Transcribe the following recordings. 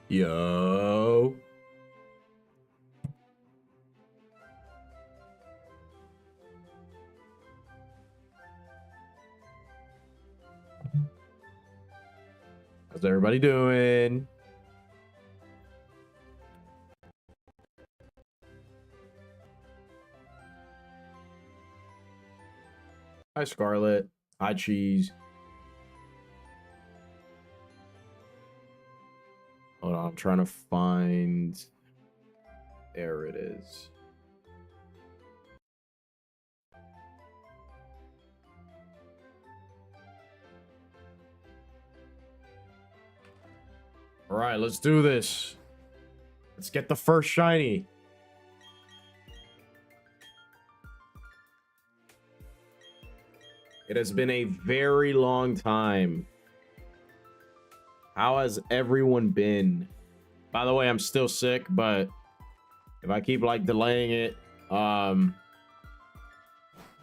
Yo. How's everybody doing? Hi, Scarlet. Hi, Cheese. Hold on, I'm trying to find... There it is. All right, let's do this. Let's get the first shiny. It has been a very long time. How has everyone been? By the way, I'm still sick, but if I keep like delaying it, we're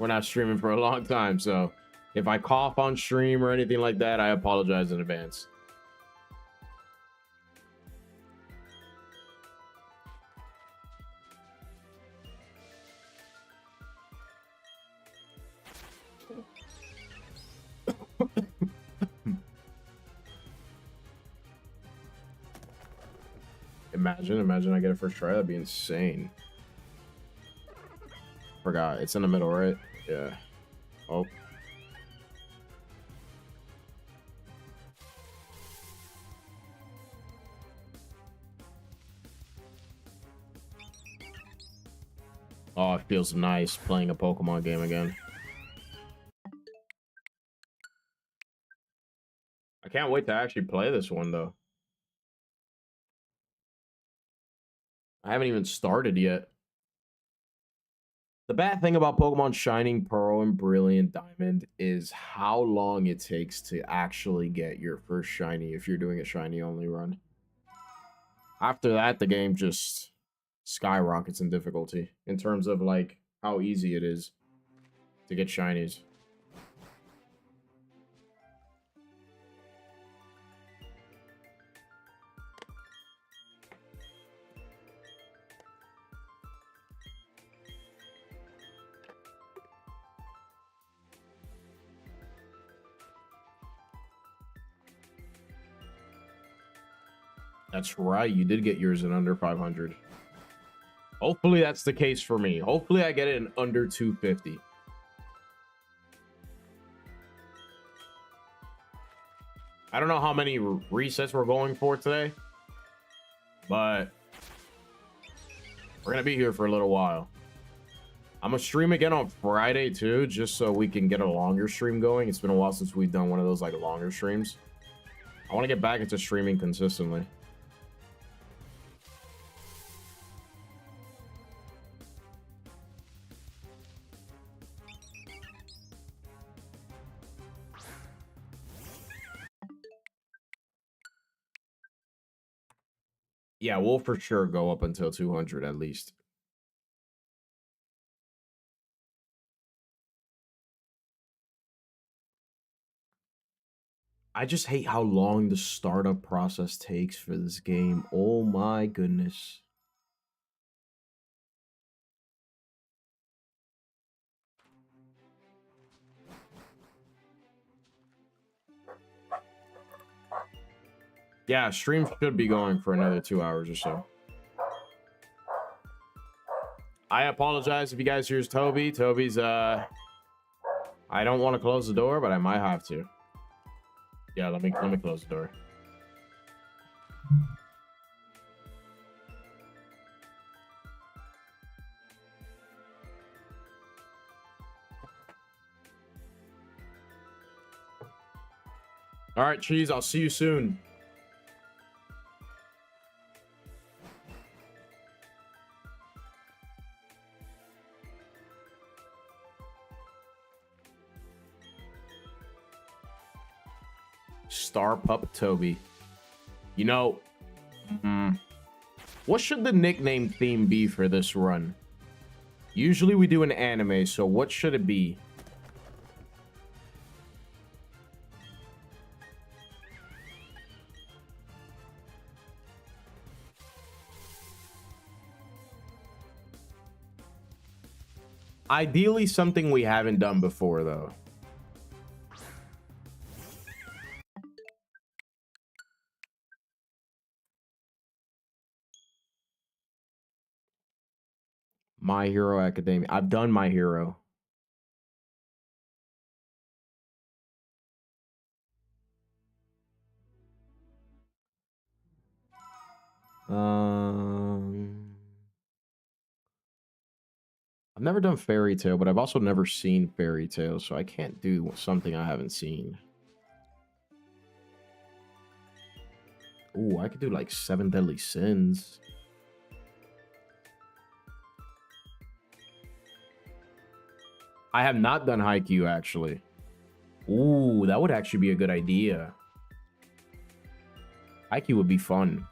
not streaming for a long time. So if I cough on stream or anything like that, I apologize in advance. Imagine I get it first try. That'd be insane. Forgot. It's in the middle, right? Yeah. Oh. Oh, it feels nice playing a Pokemon game again. I can't wait to actually play this one, though. I haven't even started yet. The bad thing about Pokemon Shining Pearl and Brilliant Diamond is how long it takes to actually get your first shiny if you're doing a shiny only run. After that, the game just skyrockets in difficulty in terms of like how easy it is to get shinies. That's right, you did get yours in under 500. Hopefully that's the case for me. Hopefully I get it in under 250. I don't know how many resets we're going for today, but we're gonna be here for a little while. I'm gonna stream again on Friday too, just so we can get a longer stream going. It's been a while since we've done one of those like longer streams. I want to get back into streaming consistently. Yeah, we'll for sure go up until 200 at least. I just hate how long the startup process takes for this game. Oh my goodness. Yeah, stream should be going for another 2 hours or so. I apologize if you guys hear Toby. Toby's, I don't want to close the door, but I might have to. Yeah, let me close the door. All right, Cheese, I'll see you soon. Star Pup Toby. You know, what should the nickname theme be for this run? Usually we do an anime, so what should it be? Ideally, something we haven't done before, though. My Hero Academia. I've done My Hero. I've never done Fairy Tail, but I've also never seen Fairy Tail, so I can't do something I haven't seen. Ooh, I could do like 7 Deadly Sins. I have not done Haikyuu, actually. Ooh, that would actually be a good idea. Haikyuu would be fun.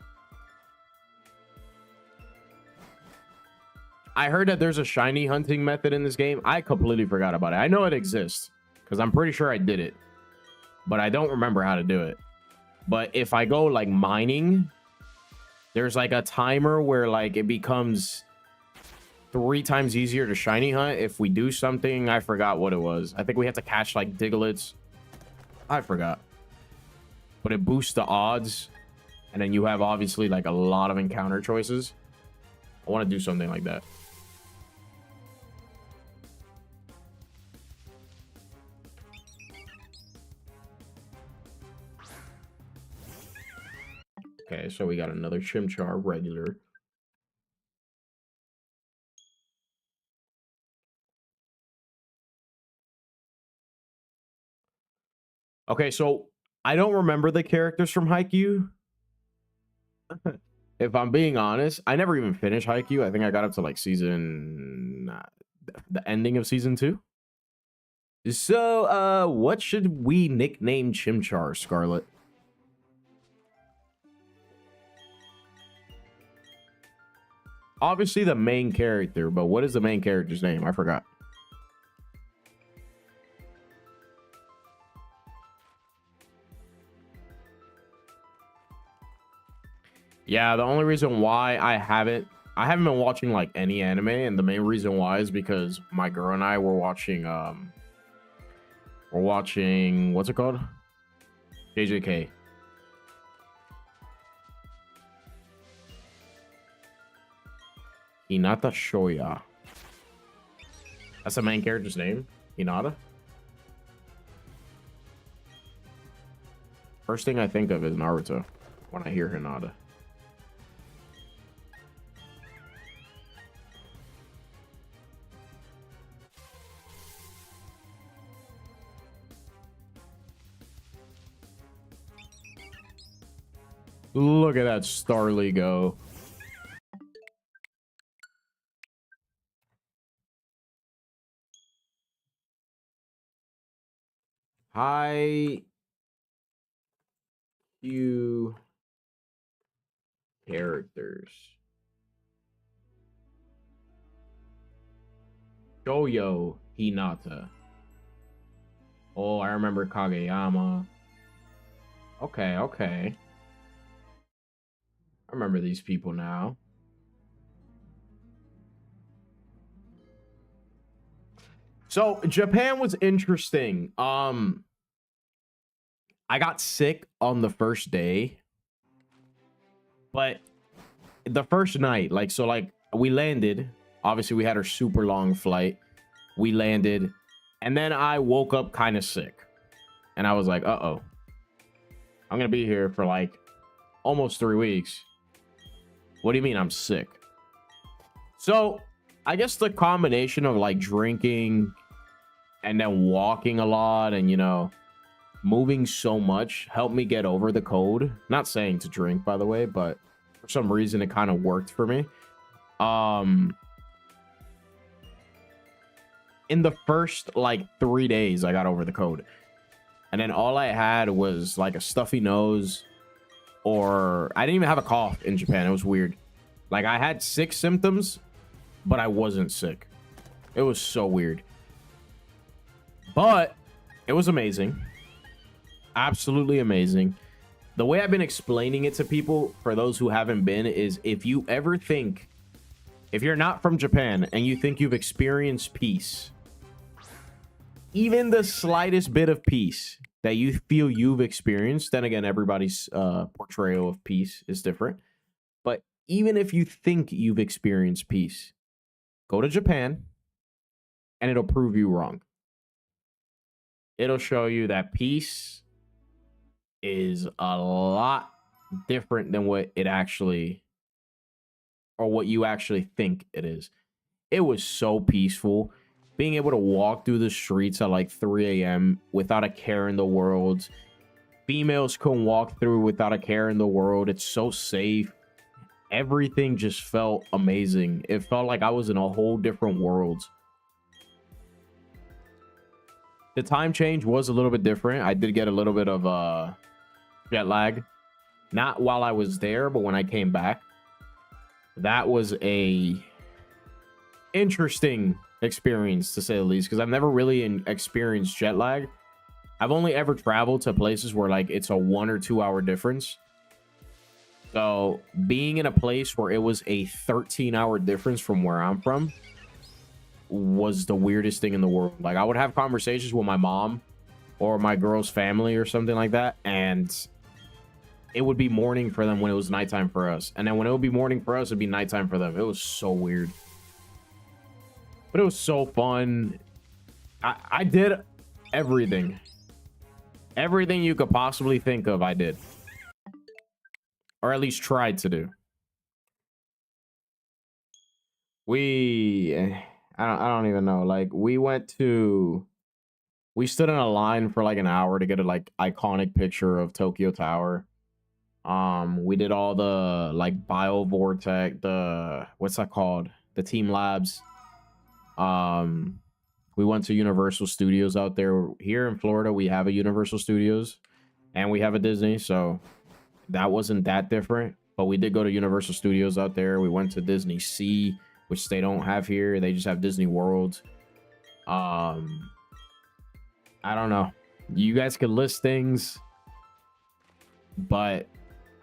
I heard that there's a shiny hunting method in this game. I completely forgot about it. I know it exists because I'm pretty sure I did it, but I don't remember how to do it. But if I go like mining, there's like a timer where like it becomes 3 times easier to shiny hunt if we do something. I forgot what it was. I think we have to catch like Diglets. I forgot. But it boosts the odds. And then you have obviously like a lot of encounter choices. I want to do something like that. Okay, so we got another Chimchar regular. Okay, so I don't remember the characters from Haikyuu. If I'm being honest, I never even finished Haikyuu. I think I got up to like season... the ending of season 2. So, what should we nickname Chimchar, Scarlet? Obviously the main character, but what is the main character's name? I forgot. Yeah, the only reason why I haven't been watching like any anime, and the main reason why is because my girl and I were watching what's it called? JJK. Hinata Shoya. That's the main character's name? Hinata? First thing I think of is Naruto when I hear Hinata. Look at that Starly go. Hi, you characters. Shoyo Hinata. Oh, I remember Kageyama. Okay, okay. I remember these people now. So Japan was interesting. I got sick on the first day, but the first night, like, so like we landed, obviously we had our super long flight. We landed, and then I woke up kind of sick, and I was like, uh-oh, I'm gonna be here for like almost 3 weeks. What do you mean I'm sick? So I guess the combination of like drinking and then walking a lot and, you know, moving so much helped me get over the cold. Not saying to drink, by the way, but for some reason it kind of worked for me. In the first like 3 days I got over the cold, and then all I had was like a stuffy nose, or I didn't even have a cough in Japan. It was weird. Like I had sick symptoms, but I wasn't sick. It was so weird. But it was amazing. Absolutely amazing. The way I've been explaining it to people, for those who haven't been, is if you ever think If you're not from Japan and you think you've experienced peace, even the slightest bit of peace that you feel you've experienced, then again, everybody's portrayal of peace is different. But even if you think you've experienced peace, go to Japan and it'll prove you wrong. It'll show you that peace is a lot different than what it actually, or what you actually think it is. It was so peaceful. Being able to walk through the streets at like 3 a.m. without a care in the world. Females couldn't walk through without a care in the world. It's so safe. Everything just felt amazing. It felt like I was in a whole different world. The time change was a little bit different. I did get a little bit of jet lag. Not while I was there, but when I came back. That was a interesting experience, to say the least, because I've never really experienced jet lag. I've only ever traveled to places where like it's a 1 or 2 hour difference. So being in a place where it was a 13-hour difference from where I'm from was the weirdest thing in the world. Like, I would have conversations with my mom or my girl's family or something like that, and it would be morning for them when it was nighttime for us. And then when it would be morning for us, it'd be nighttime for them. It was so weird. But it was so fun. I did everything. Everything you could possibly think of, I did. Or at least tried to do. I don't even know. Like, we stood in a line for like an hour to get a like iconic picture of Tokyo Tower. We did all the like biovortex, what's that called? The team labs. We went to Universal Studios out there. Here in Florida, we have a Universal Studios and we have a Disney, so that wasn't that different. But we did go to Universal Studios out there. We went to Disney Sea, which they don't have here. They just have Disney World. I don't know. You guys could list things, but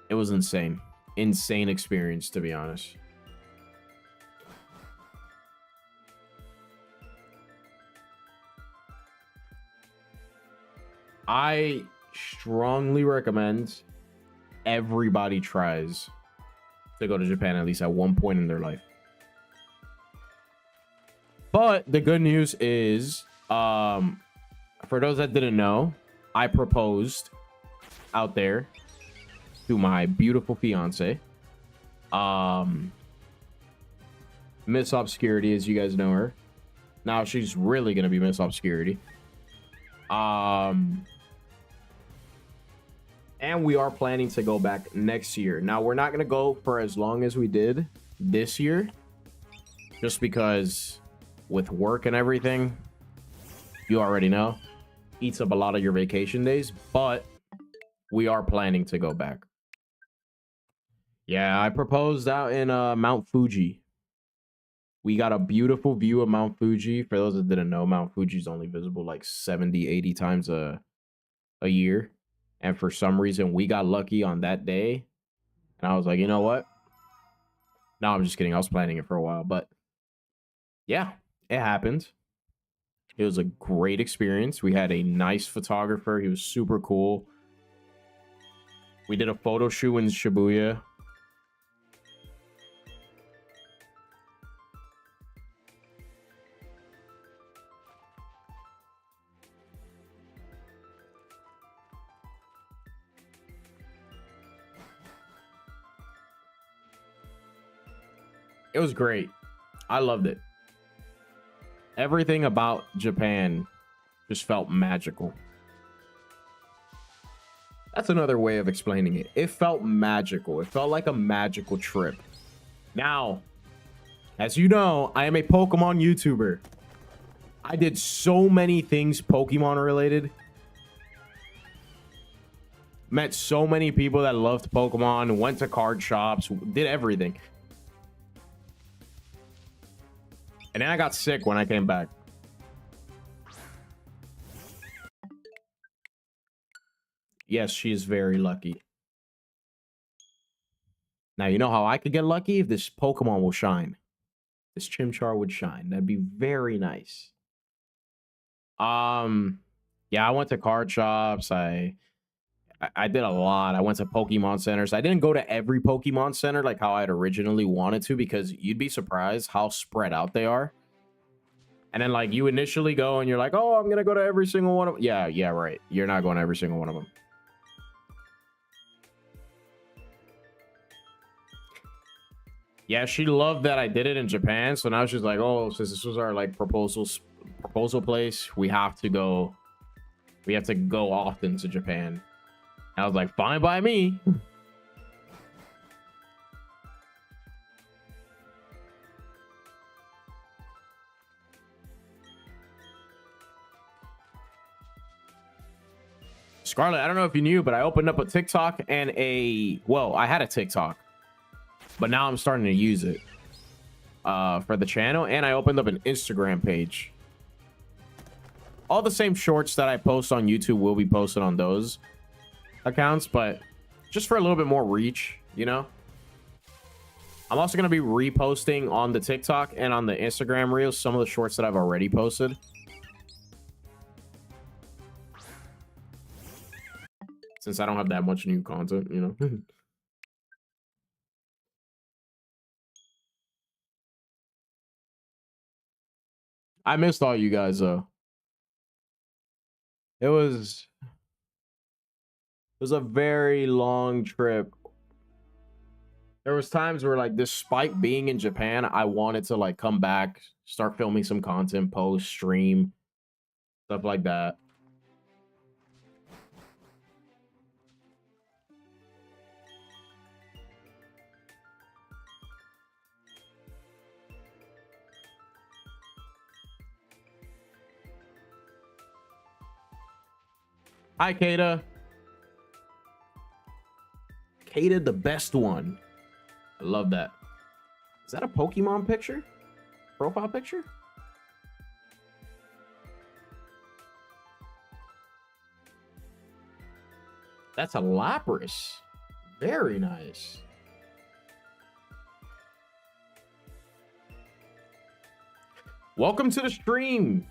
it was insane. Insane experience, to be honest. I strongly recommend everybody tries to go to Japan at least at one point in their life. But the good news is, for those that didn't know, I proposed out there to my beautiful fiance, Miss Obscurity, as you guys know her. Now she's really gonna be Miss Obscurity. And we are planning to go back next year. Now, we're not going to go for as long as we did this year, just because with work and everything, you already know, eats up a lot of your vacation days, but we are planning to go back. Yeah, I proposed out in Mount Fuji. We got a beautiful view of Mount Fuji. For those that didn't know, Mount Fuji is only visible like 70, 80 times a year. And for some reason, we got lucky on that day. And I was like, you know what? No, I'm just kidding. I was planning it for a while. But yeah, it happened. It was a great experience. We had a nice photographer. He was super cool. We did a photo shoot in Shibuya. It was great. I loved it. Everything about Japan just felt magical. That's another way of explaining it. It felt magical. It felt like a magical trip. Now, as you know, I am a Pokemon YouTuber. I did so many things Pokemon related. Met so many people that loved Pokemon, went to card shops, did everything. And then I got sick when I came back. Yes, she is very lucky. Now, you know how I could get lucky? If this Pokemon will shine. This Chimchar would shine. That'd be very nice. Yeah, I went to card shops. I did a lot. I went to Pokemon centers. I didn't go to every Pokemon center like how I had originally wanted to, because you'd be surprised how spread out they are. And then like you initially go and you're like, oh, I'm gonna go to every single one of them. Yeah, right. You're not going to every single one of them. Yeah, she loved that I did it in Japan. So now she's like, oh, since this was our like proposal place, we have to go often to Japan. And I was like, fine by me. Scarlett, I don't know if you knew, but I opened up a TikTok and I had a TikTok, but now I'm starting to use it for the channel, and I opened up an Instagram page. All the same shorts that I post on YouTube will be posted on those accounts, but just for a little bit more reach, you know. I'm also going to be reposting on the TikTok and on the Instagram reels some of the shorts that I've already posted. Since I don't have that much new content, you know. I missed all you guys though. It was a very long trip. There was times where like, despite being in Japan, I wanted to like come back, start filming some content, post, stream, stuff like that. Hi, Kata. Kata, the best one. I love that. Is that a Pokemon picture? Profile picture? That's a Lapras. Very nice. Welcome to the stream.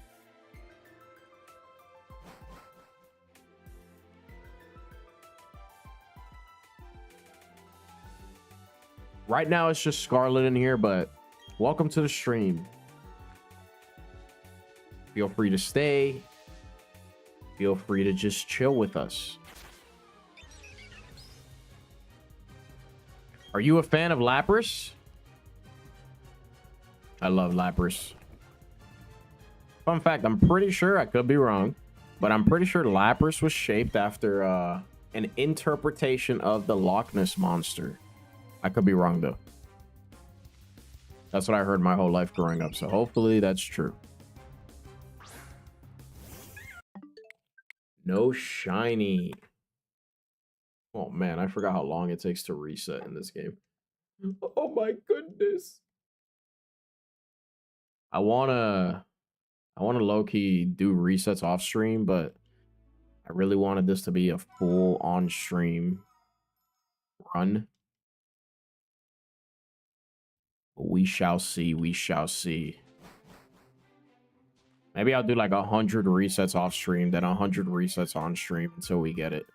Right now, it's just Scarlet in here, but welcome to the stream. Feel free to stay. Feel free to just chill with us. Are you a fan of Lapras? I love Lapras. Fun fact, I'm pretty sure, I could be wrong, but I'm pretty sure Lapras was shaped after an interpretation of the Loch Ness Monster. I could be wrong, though. That's what I heard my whole life growing up, so hopefully that's true. No shiny. Oh, man, I forgot how long it takes to reset in this game. Oh, my goodness. I want to low-key do resets off stream, but I really wanted this to be a full on-stream run. We shall see. We shall see. Maybe I'll do like 100 resets off stream, then 100 resets on stream until we get it.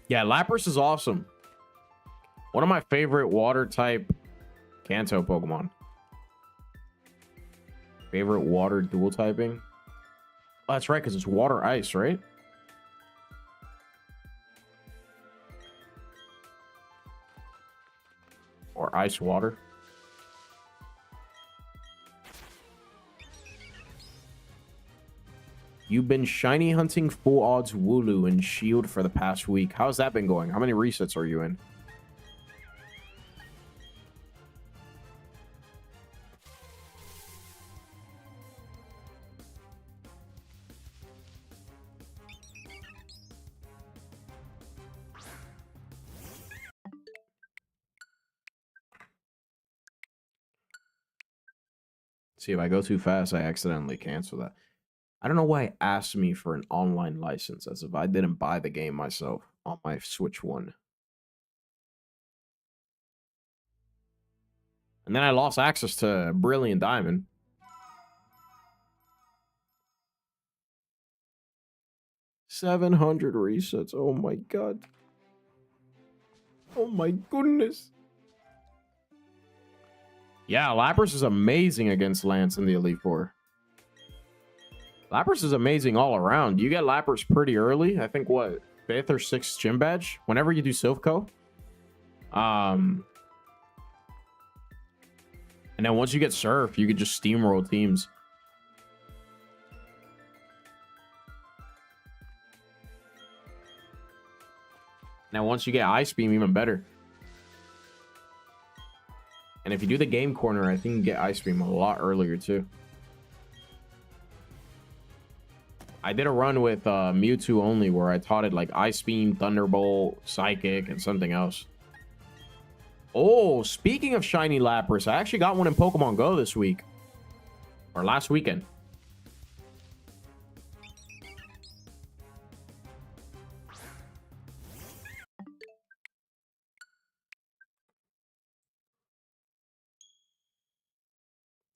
Yeah, Lapras is awesome. One of my favorite water type Kanto Pokemon. Favorite water dual typing? Oh, that's right, because it's water ice, right? Or ice water. You've been shiny hunting full odds Wooloo and Shield for the past week. How's that been going? How many resets are you in? See, if I go too fast, I accidentally cancel that. I don't know why it asked me for an online license, as if I didn't buy the game myself on my Switch 1. And then I lost access to Brilliant Diamond. $700 resets. Oh my god. Oh my goodness. Yeah, Lapras is amazing against Lance in the Elite Four. Lapras is amazing all around. You get Lapras pretty early. I think, what, 5th or 6th gym badge? Whenever you do Silphco. And then once you get Surf, you could just steamroll teams. Now, once you get Ice Beam, even better. And if you do the Game Corner, I think you can get Ice Beam a lot earlier, too. I did a run with Mewtwo only where I taught it like Ice Beam, Thunderbolt, Psychic, and something else. Oh, speaking of Shiny Lapras, I actually got one in Pokemon Go this week. Or last weekend.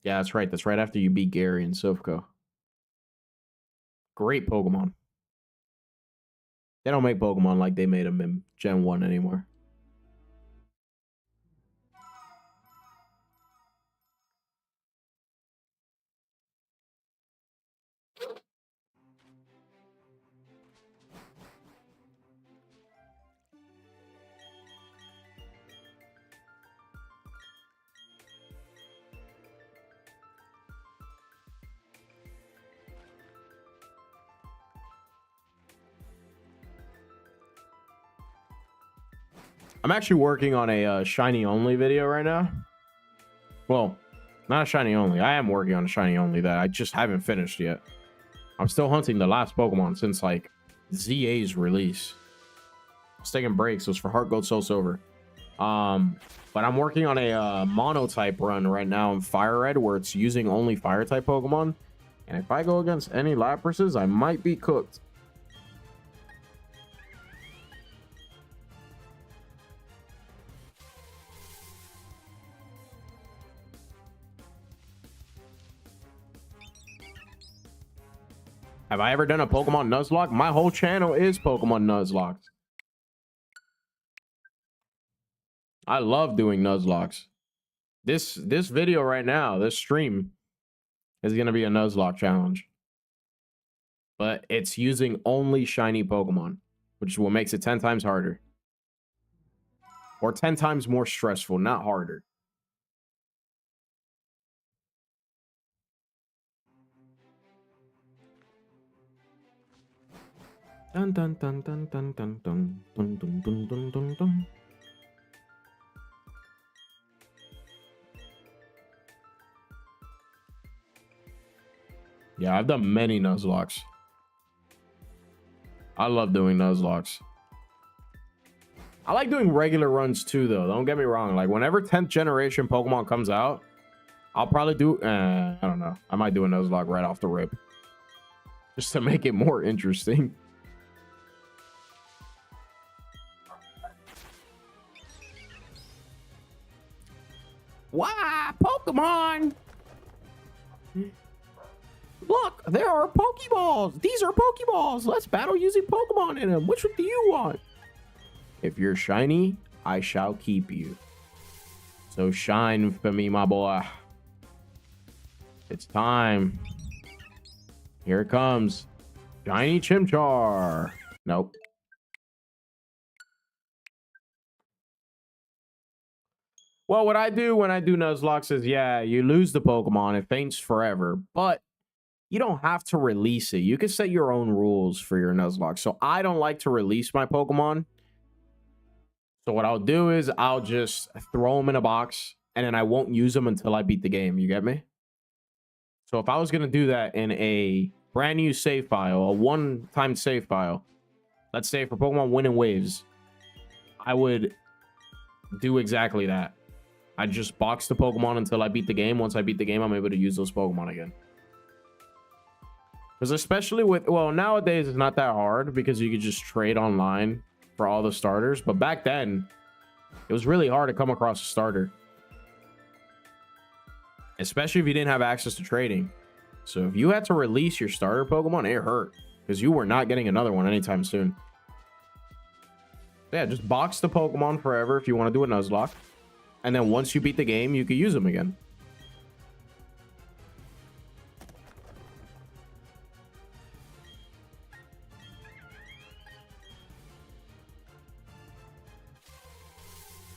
Yeah, that's right. That's right after you beat Gary and Silphco. Great Pokemon. They don't make Pokemon like they made them in Gen 1 anymore. I'm actually working on a shiny only video right now. Well, not a shiny only. I am working on a shiny only that I just haven't finished yet. I'm still hunting the last Pokemon since like ZA's release. I was taking breaks. It was for Heart Gold, Soul Silver. But I'm working on a mono type run right now in Fire Red where it's using only fire type Pokemon. And if I go against any Laprases, I might be cooked. Have I ever done a Pokemon Nuzlocke? My whole channel is Pokemon Nuzlocke. I love doing Nuzlocks. This video right now, this stream, is going to be a Nuzlocke challenge. But it's using only shiny Pokemon, which is what makes it 10 times harder. Or 10 times more stressful, not harder. Dun dun dun dun dun dun dun dun dun dun dun dun dun. Yeah, I've done many Nuzlocks. I love doing Nuzlocks. I like doing regular runs too, though. Don't get me wrong. Like, whenever 10th generation Pokemon comes out, I'll probably do... I don't know. I might do a Nuzlocke right off the rip. Just to make it more interesting. Why, Pokemon? Look, there are Pokeballs. These are Pokeballs. Let's battle using Pokemon in them. Which one do you want? If you're shiny, I shall keep you. So shine for me, my boy. It's time. Here it comes. Shiny Chimchar. Nope. Well, what I do when I do Nuzlocke is, yeah, you lose the Pokemon. It faints forever. But you don't have to release it. You can set your own rules for your Nuzlocke. So I don't like to release my Pokemon. So what I'll do is I'll just throw them in a box. And then I won't use them until I beat the game. You get me? So if I was going to do that in a brand new save file, a one-time save file, let's say for Pokemon Winning Waves, I would do exactly that. I just box the Pokemon until I beat the game. Once I beat the game, I'm able to use those Pokemon again. Because especially with, well, nowadays it's not that hard because you could just trade online for all the starters. But back then, it was really hard to come across a starter. especially if you didn't have access to trading. So if you had to release your starter Pokemon, it hurt because you were not getting another one anytime soon. Yeah, just box the Pokemon forever if you want to do a Nuzlocke. And then once you beat the game, you could use them again.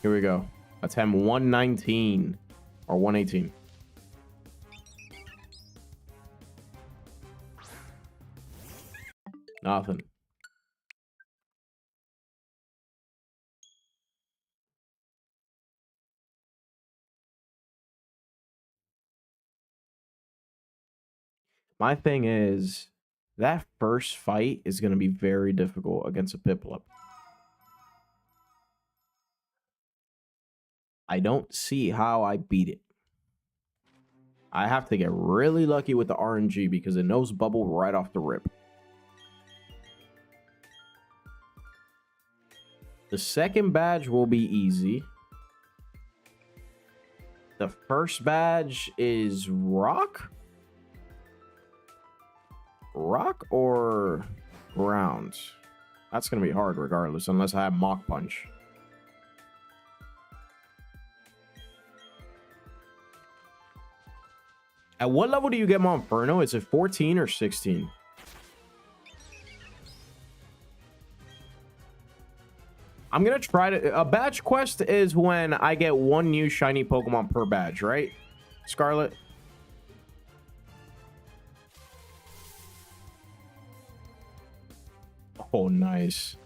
Here we go. Attempt 119 or 118. Nothing. My thing is, that first fight is going to be very difficult against a Piplup. I don't see how I beat it. I have to get really lucky with the RNG because it knows Bubble right off the rip. The second badge will be easy. The first badge is Rock? Rock or Ground? That's going to be hard regardless, unless I have Mach Punch. At what level do you get Monferno? Is it 14 or 16? I'm going to try to... A badge quest is when I get one new shiny Pokemon per badge, right? Scarlet? Oh, nice.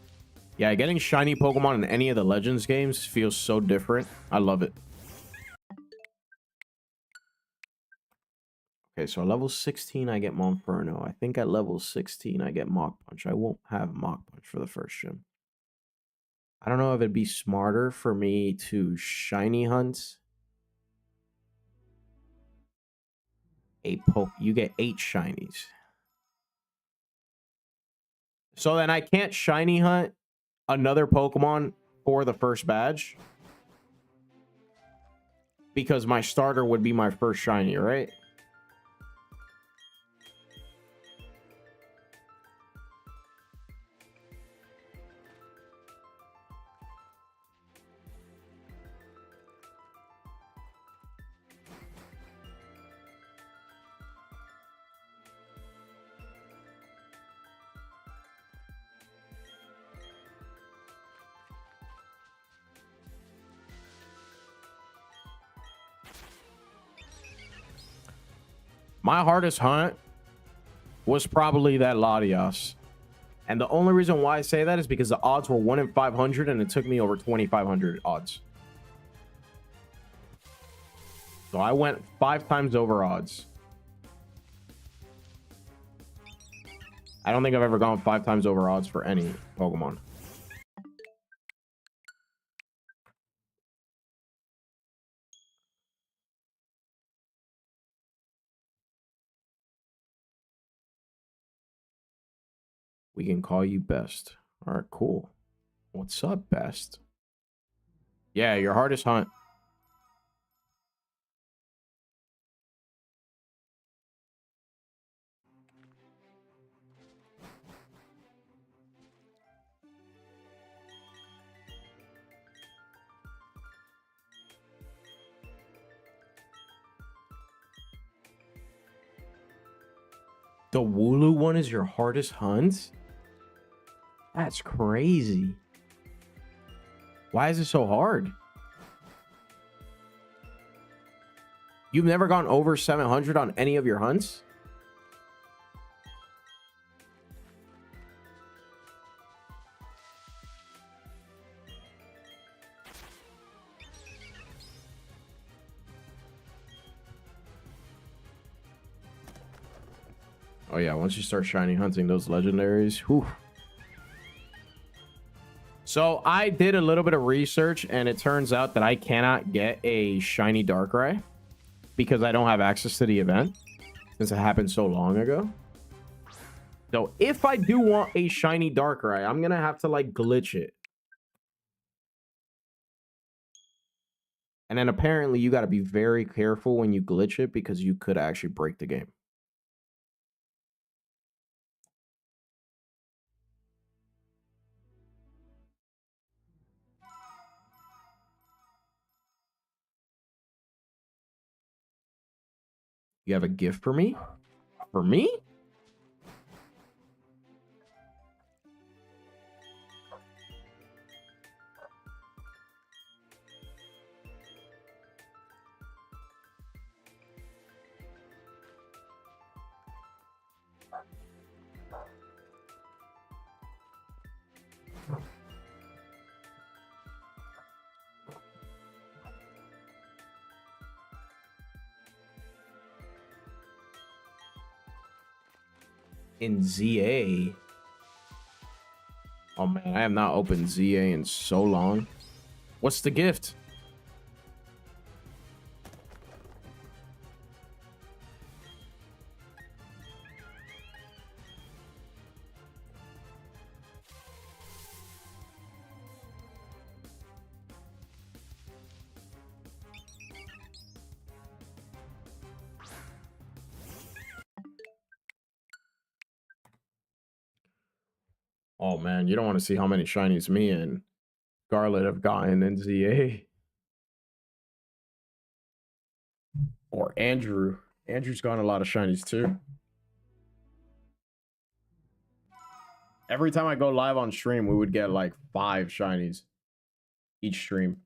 Yeah, getting shiny Pokemon in any of the Legends games feels so different. I love it. Okay, so at level 16, I get Monferno. I think at level 16, I get Mach Punch. I won't have Mach Punch for the first gym. I don't know if it'd be smarter for me to shiny hunt a You get 8 shinies. So then I can't shiny hunt another Pokemon for the first badge because my starter would be my first shiny, right? My hardest hunt was probably that Latias. And the only reason why I say that is because the odds were 1 in 500 and it took me over 2,500 odds. So I went 5 times over odds. I don't think I've ever gone 5 times over odds for any Pokemon. We can call you Best. All right, cool. What's up, Best? Yeah, your hardest hunt. The Wooloo one is your hardest hunt? That's crazy. Why is it so hard? You've never gone over 700 on any of your hunts? Oh yeah, once you start shiny hunting those legendaries, whew. So I did a little bit of research and it turns out that I cannot get a shiny Darkrai because I don't have access to the event since it happened so long ago. So if I do want a shiny Darkrai, I'm going to have to like glitch it. And then apparently you got to be very careful when you glitch it because you could actually break the game. You have a gift for me? For me? In ZA? Oh man, I have not opened ZA in so long. What's the gift? Oh man, you don't want to see how many shinies me and Scarlet have gotten in ZA. Or Andrew. Andrew's gotten a lot of shinies too. Every time I go live on stream, we would get like 5 shinies each stream.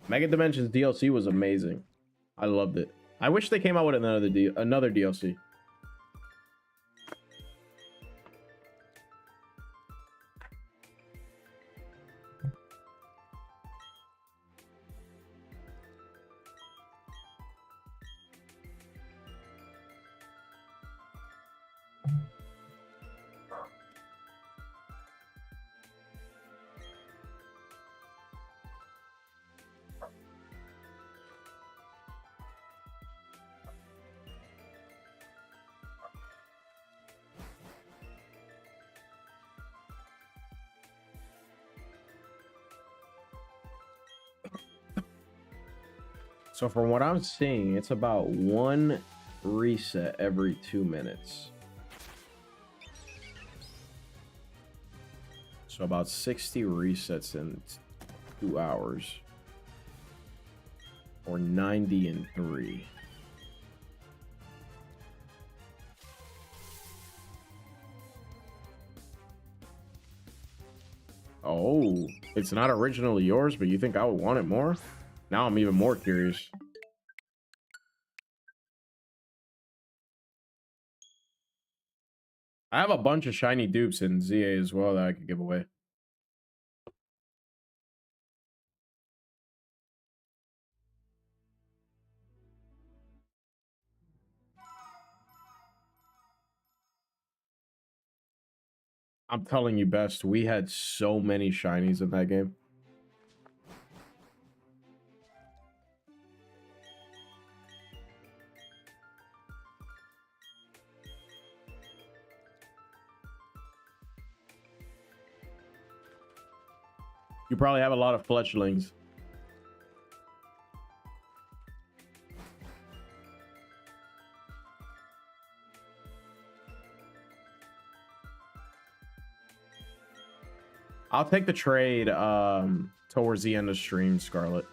Mega Dimensions DLC was amazing. I loved it. I wish they came out with another DLC. So from what I'm seeing, it's about 1 reset every 2 minutes. So about 60 resets in 2 hours. Or 90 in 3. Oh, it's not originally yours, but you think I would want it more? Now I'm even more curious. I have a bunch of shiny dupes in ZA as well that I could give away. I'm telling you, Best, we had so many shinies in that game. You probably have a lot of fletchlings. I'll take the trade towards the end of stream, Scarlet.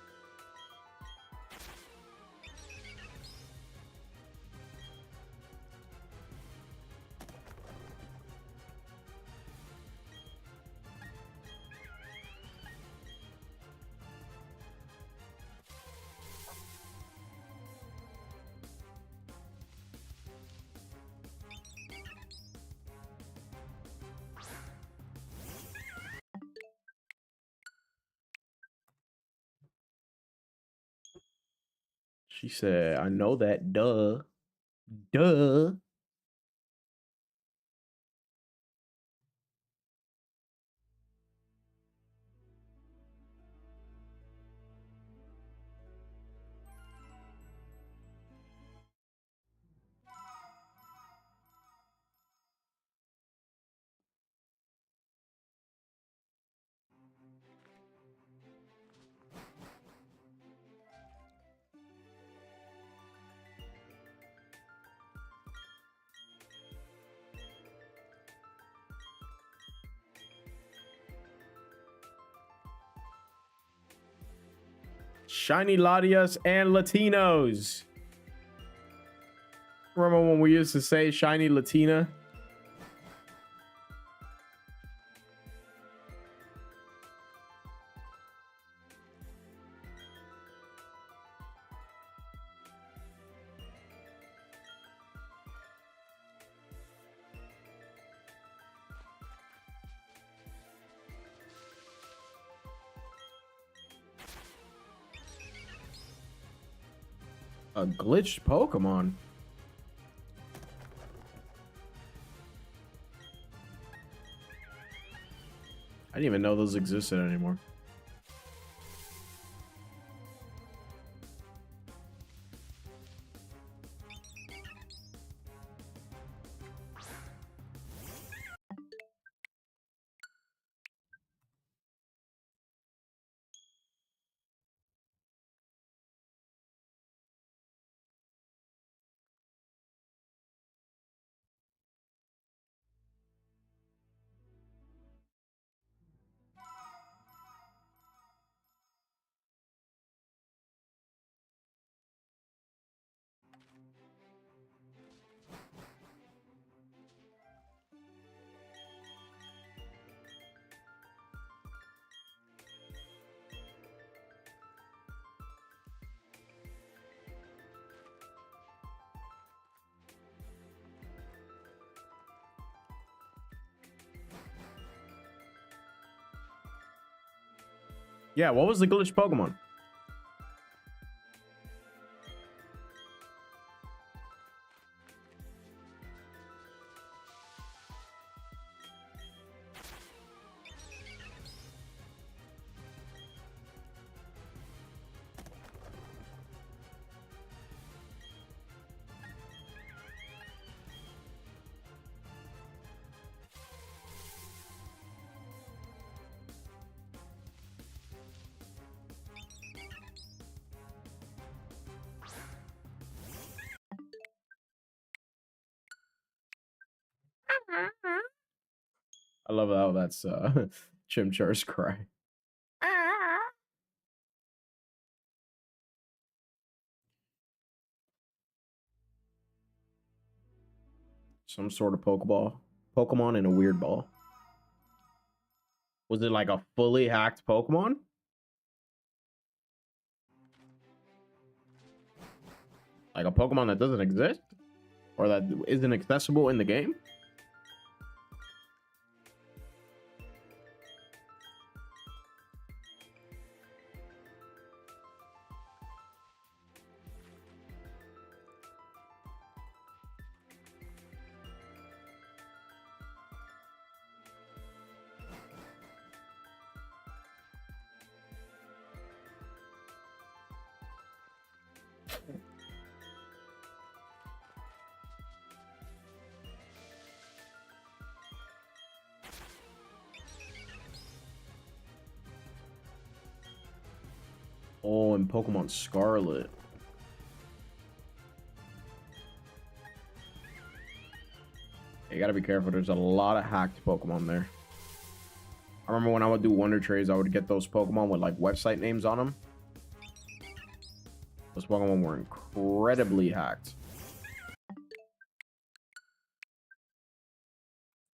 She said, I know that, duh. Duh. Shiny Latias and Latinos. Remember when we used to say shiny Latina? A glitched Pokemon. I didn't even know those existed anymore. Yeah, what was the glitched Pokemon? I love how that's Chimchar's cry. Some sort of Pokemon in a weird ball. Was it like a fully hacked Pokemon? Like a Pokemon that doesn't exist? Or that isn't accessible in the game? Oh, and Pokemon Scarlet. You gotta be careful. There's a lot of hacked Pokemon there. I remember when I would do Wonder Trades, I would get those Pokemon with like website names on them. Those Pokemon were incredibly hacked.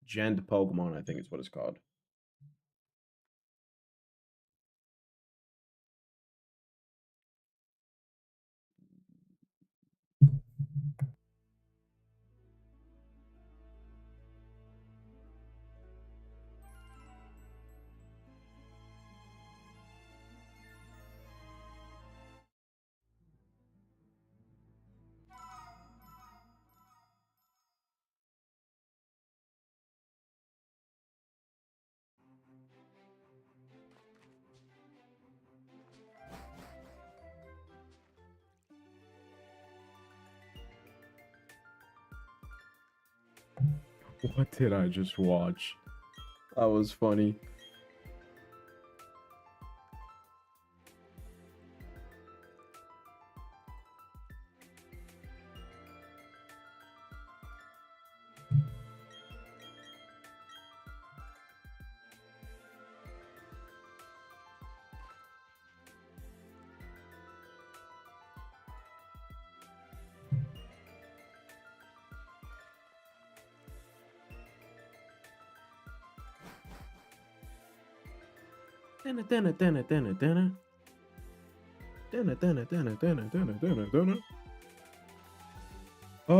Gent Pokemon, I think is what it's called. What did I just watch? That was funny. Oh,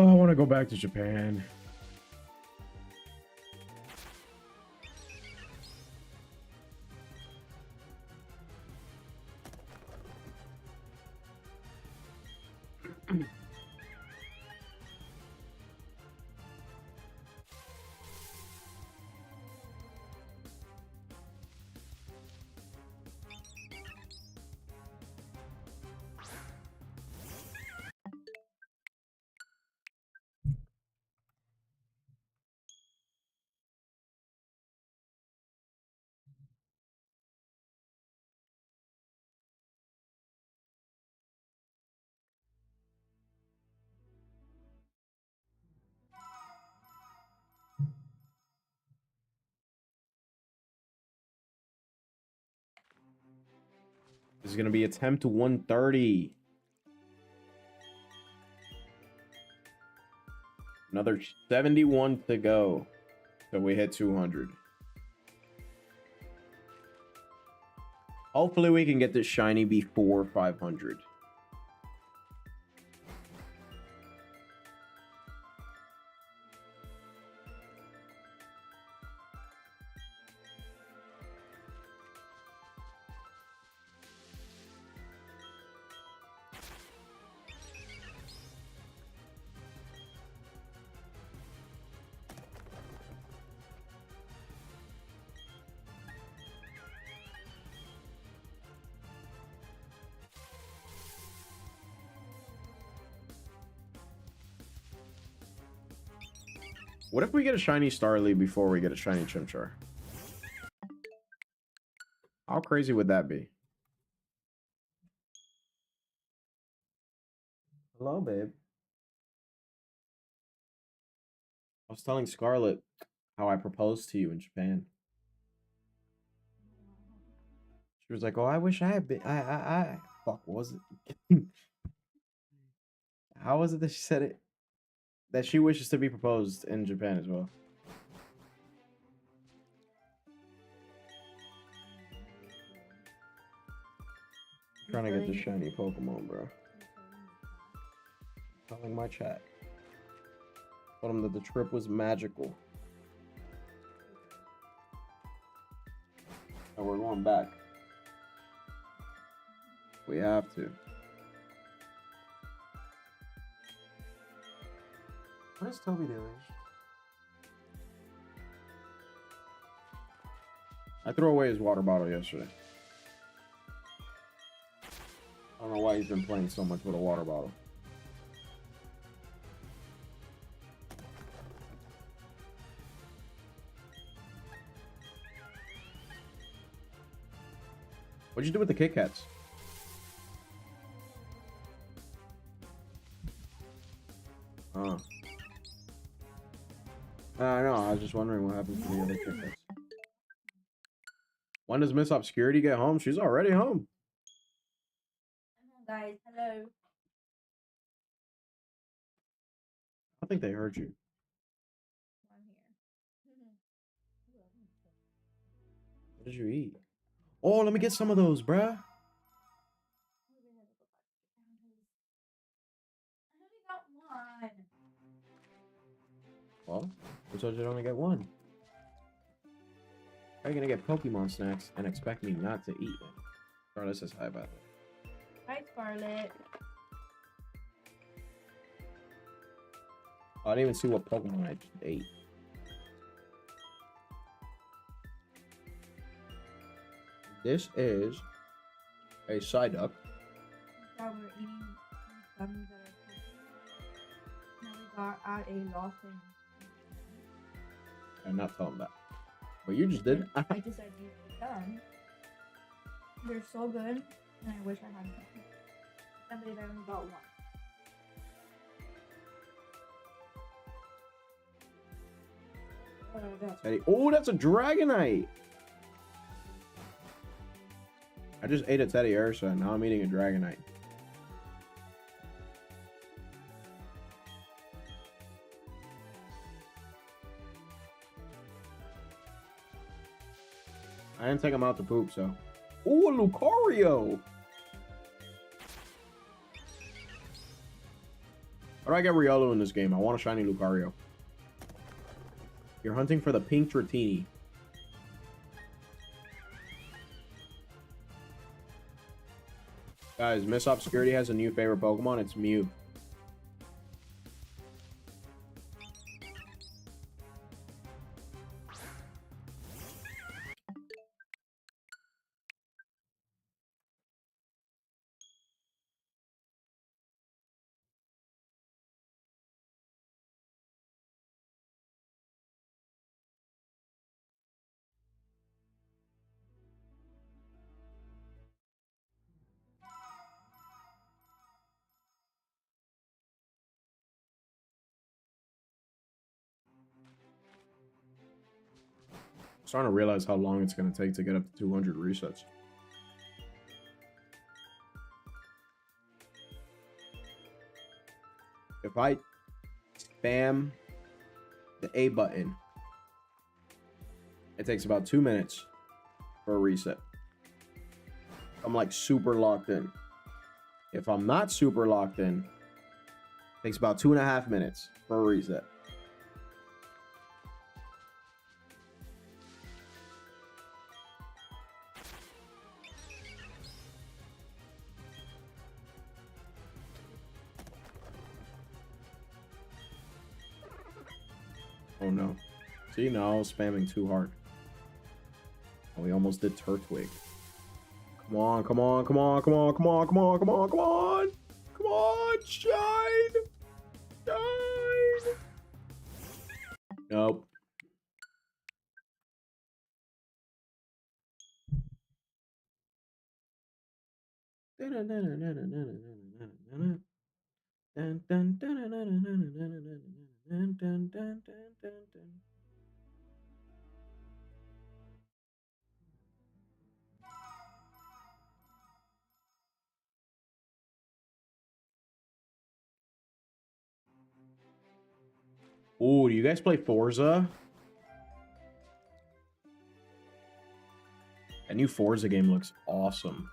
I want to go back to Japan. This is going to be attempt 130. Another 71 to go. So we hit 200. Hopefully we can get this shiny before 500. What if we get a shiny Starly before we get a shiny Chimchar? How crazy would that be? Hello, babe. I was telling Scarlett how I proposed to you in Japan. She was like, "Oh, I wish I had been. Fuck, what was it? How was it that she said it? That she wishes to be proposed in Japan as well." Trying to get the shiny Pokemon, bro. Telling my chat. Told him that the trip was magical. And we're going back. We have to. What is Toby doing? I threw away his water bottle yesterday. I don't know why he's been playing so much with a water bottle. What'd you do with the Kit Kats? Oh. I know, I was just wondering what happened to the other Kit Kats. When does Miss Obscurity get home? She's already home. Guys, hello. I think they heard you. I'm here. What did you eat? Oh, let me get some of those, bruh. I only got one. Well, I told you to only get one. How are you gonna get Pokemon snacks and expect me not to eat them? Scarlett says hi, by the way. Hi, Scarlett. I didn't even see what Pokemon I just ate. This is a Psyduck. Now we're eating gummies that are Pokemon. Now we got out a Lawson. I'm not telling that. But you just did. I just said these are done. They're so good, and I wish I had them. I believe I only got one. Teddy. Oh, that's a Dragonite. I just ate a Teddy Ursa, and now I'm eating a Dragonite. I didn't take him out to poop, so Ooh, a Lucario. How do I get Riolu in this game? I want a shiny Lucario. You're hunting for the pink Dratini. Guys, Miss Obscurity has a new favorite Pokemon. It's Mew. I'm starting to realize how long it's going to take to get up to 200 resets. If I spam the A button, it takes about 2 minutes for a reset. I'm like super locked in. If I'm not super locked in, it takes about 2.5 minutes for a reset. Oh no. See, now I was spamming too hard. Oh, we almost did Turtwig. Come on, come on, come on, come on, come on, come on, come on, come on. Come on, shine. Shine. Nope. Ooh, do you guys play Forza? That new Forza game looks awesome.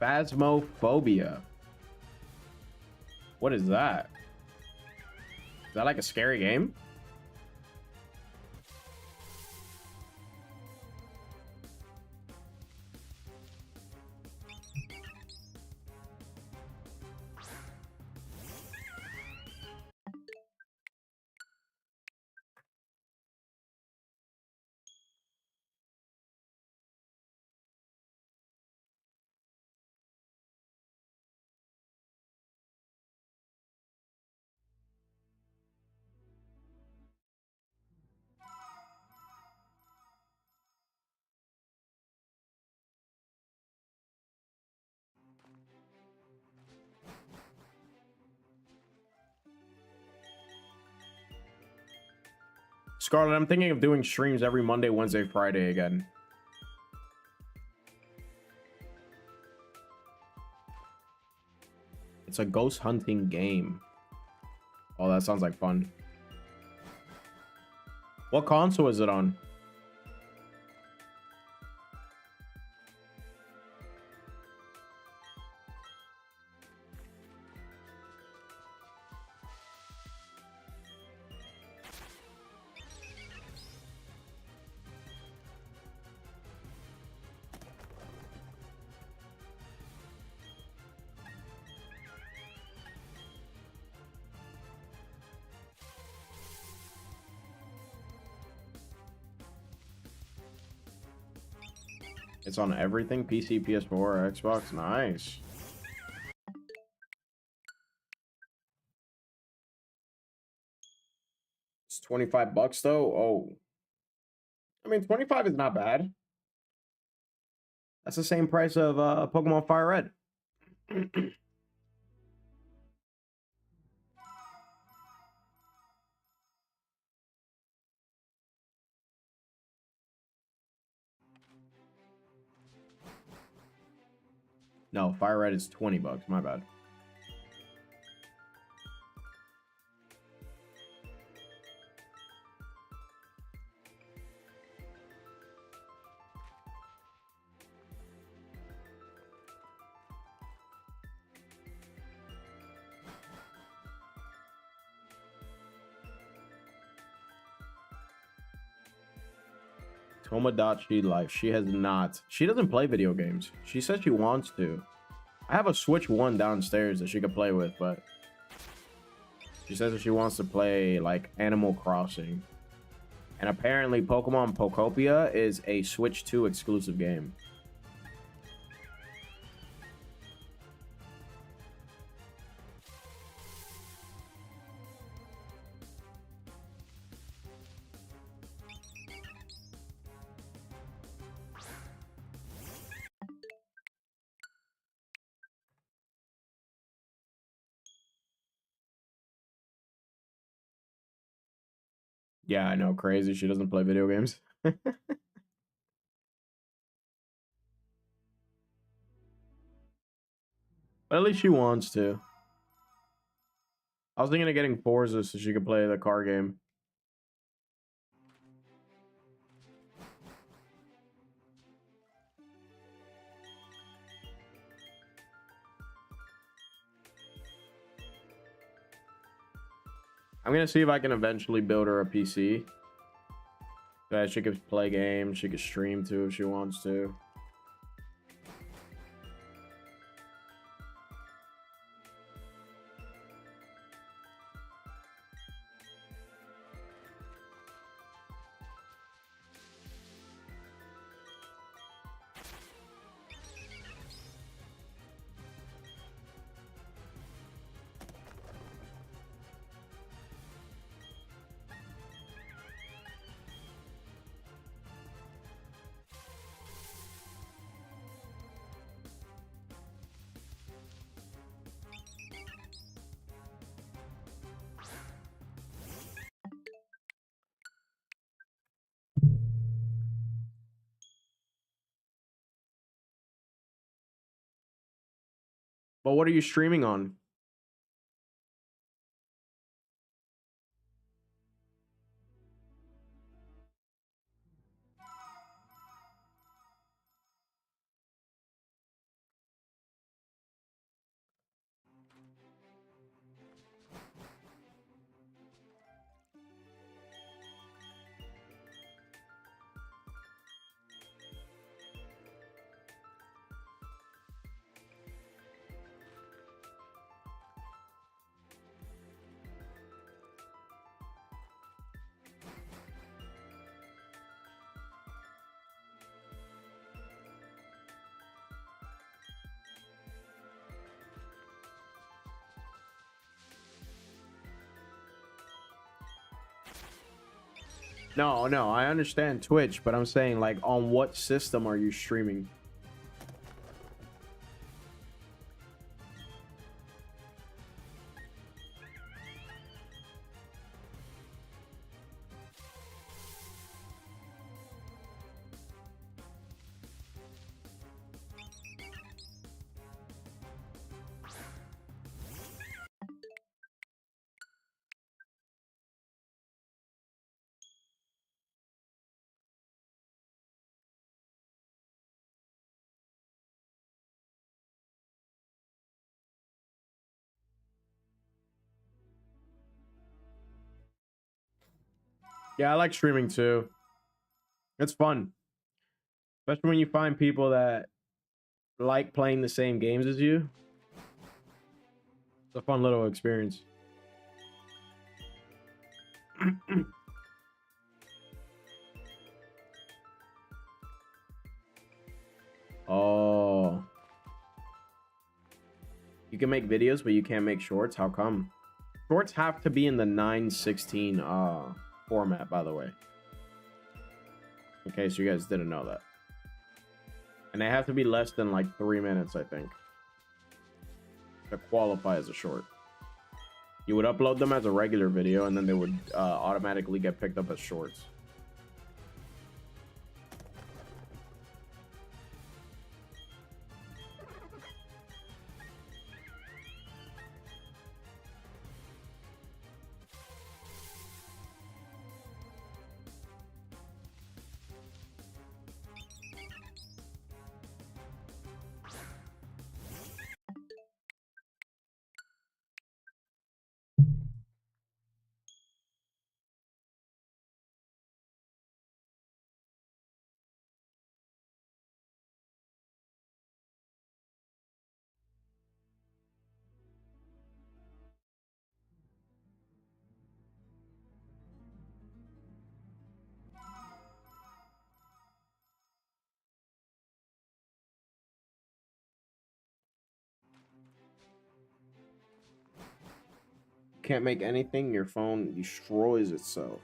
Phasmophobia. What is that? Is that like a scary game? Scarlet, I'm thinking of doing streams every Monday, Wednesday, Friday again. It's a ghost hunting game. Oh, that sounds like fun. What console is it on? It's on everything, PC, PS4, Xbox. Nice. It's $25 though. Oh, mean, 25 is not bad. That's the same price of Pokemon Fire Red. No, Fire Red is 20 bucks. My bad. Tomodachi Life. She has not. She doesn't play video games. She said she wants to. I have a Switch 1 downstairs that she could play with, but she says that she wants to play like Animal Crossing. And apparently Pokemon Pokopia is a Switch 2 exclusive game. Yeah, I know, crazy. She doesn't play video games. But at least she wants to. I was thinking of getting Forza so she could play the car game. I'm gonna see if I can eventually build her a PC. So that she could play games, she could stream too if she wants to. But what are you streaming on? No, I understand Twitch, but I'm saying, like, on what system are you streaming? Yeah, I like streaming too. It's fun. Especially when you find people that like playing the same games as you. It's a fun little experience. Oh. You can make videos, but you can't make shorts? How come? Shorts have to be in the 9:16 format, by the way. In case you guys didn't know that. And they have to be less than like 3 minutes, I think, to qualify as a short. You would upload them as a regular video, and then they would automatically get picked up as shorts. Can't make anything, your phone destroys itself.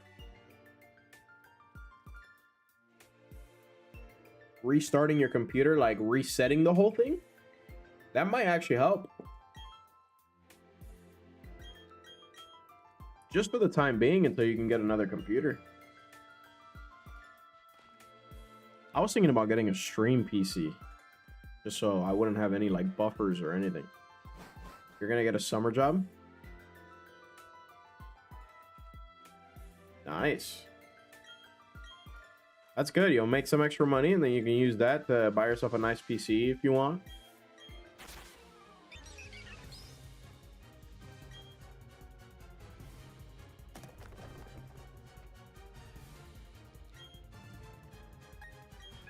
Restarting your computer, like resetting the whole thing, that might actually help. Just for the time being, until you can get another computer. I was thinking about getting a stream PC, just so I wouldn't have any like buffers or anything. You're gonna get a summer job? Nice. That's good. You'll make some extra money, and then you can use that to buy yourself a nice PC if you want.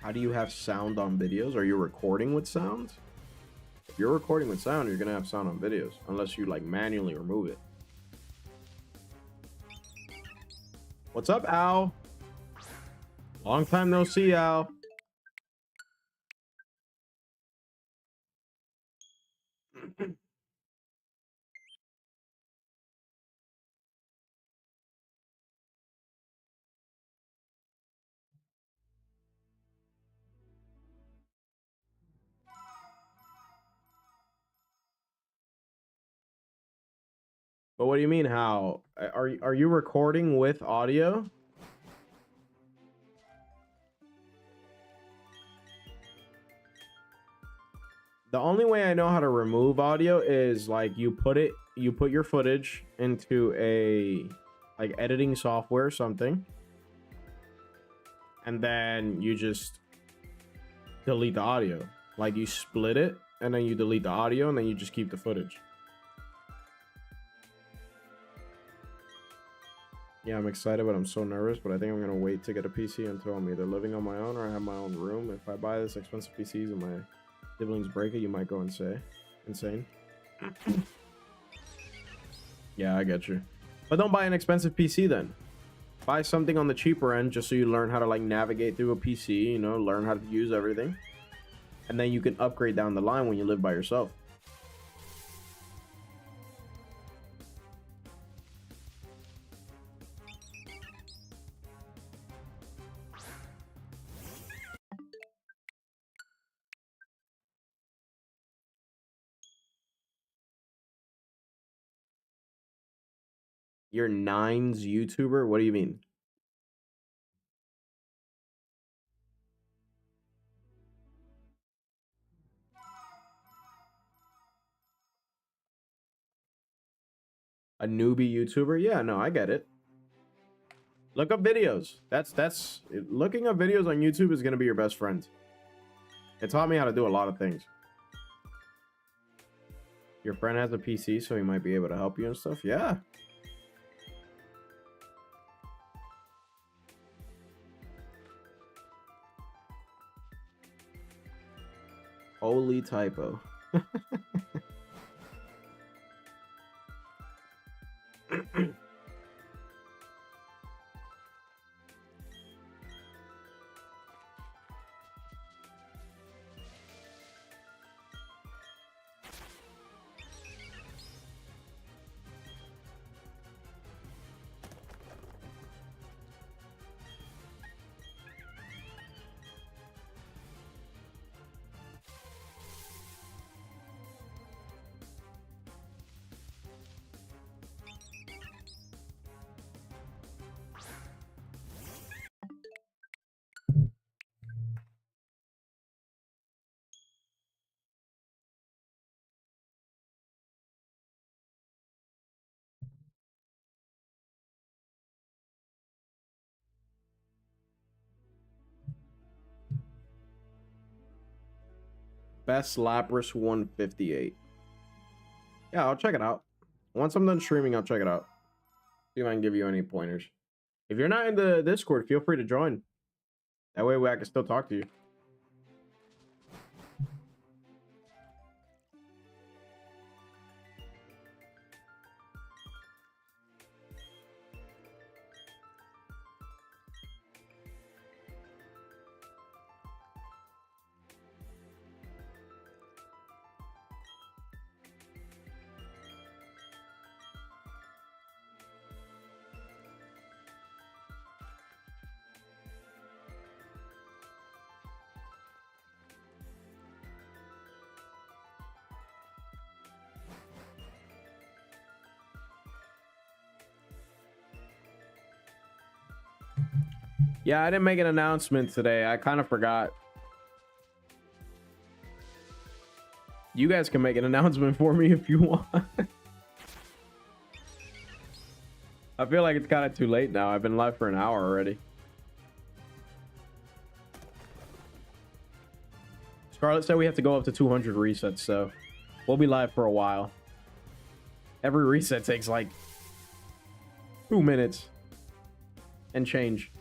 How do you have sound on videos? Are you recording with sound? If you're recording with sound, you're gonna have sound on videos, unless you like manually remove it. What's up, Al? Long time no see, Al. But what do you mean, how? Are you recording with audio? The only way I know how to remove audio is like you put your footage into a like editing software or something, and then you just delete the audio. Like you split it and then you delete the audio and then you just keep the footage. Yeah, I'm excited, but I'm so nervous. But I think I'm gonna wait to get a PC until I'm either living on my own or I have my own room. If I buy this expensive PCs and my siblings break it, you might go insane. Yeah, I get you. But don't buy an expensive PC then. Buy something on the cheaper end, just so you learn how to like navigate through a PC, you know, learn how to use everything. And then you can upgrade down the line when you live by yourself. You're Nine's YouTuber? What do you mean? A newbie YouTuber? Yeah, no, I get it. Look up videos. That's looking up videos on YouTube is gonna be your best friend. It taught me how to do a lot of things. Your friend has a PC, so he might be able to help you and stuff. Yeah. Holy typo. Best Lapras 158. Yeah, I'll check it out. Once I'm done streaming, I'll check it out. See if I can give you any pointers. If you're not in the Discord, feel free to join. That way I can still talk to you. Yeah, I didn't make an announcement today. I kind of forgot. You guys can make an announcement for me if you want. I feel like it's kind of too late now. I've been live for an hour already. Scarlett said we have to go up to 200 resets, so we'll be live for a while. Every reset takes like 2 minutes and change.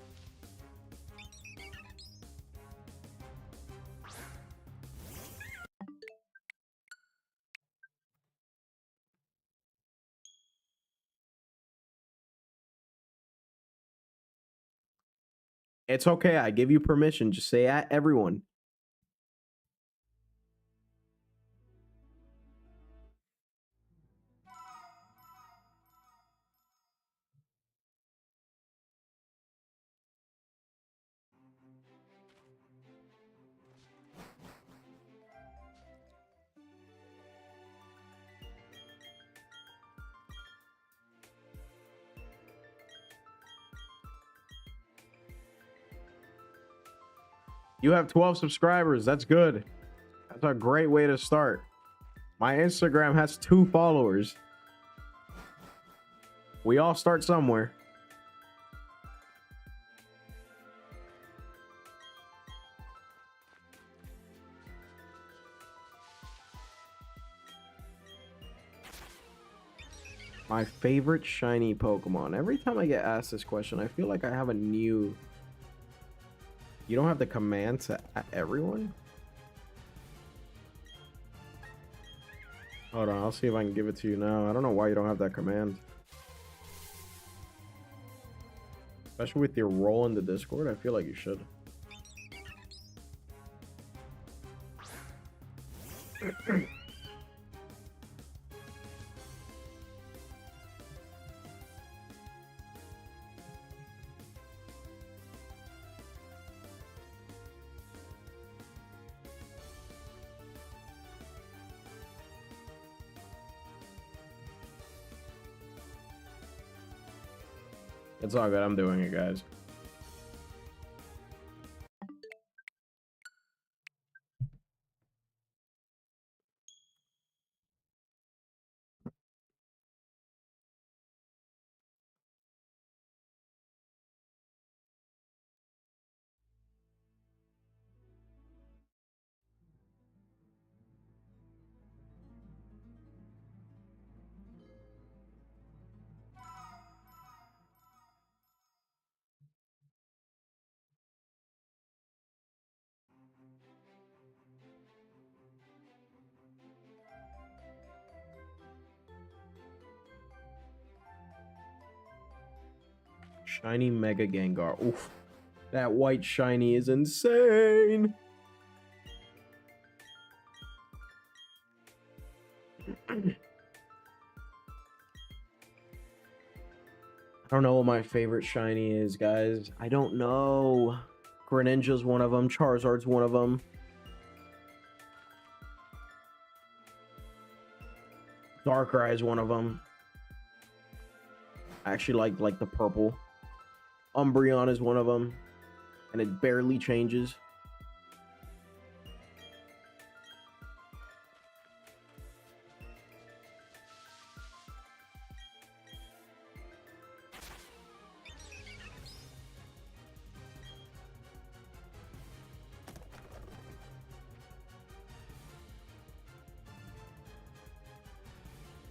It's okay. I give you permission. Just say at everyone. You have 12 subscribers. That's good. That's a great way to start. My Instagram has 2 followers. We all start somewhere. My favorite shiny Pokemon. Every time I get asked this question, I feel like I have a new... You don't have the command to at everyone? Hold on, I'll see if I can give it to you now. I don't know why you don't have that command. Especially with your role in the Discord, I feel like you should. It's all good. I'm doing it, guys. Shiny Mega Gengar. Oof. That white shiny is insane. I don't know what my favorite shiny is, guys. I don't know. Greninja's one of them. Charizard's one of them. Darkrai is one of them. I actually like the purple. Umbreon is one of them, and it barely changes.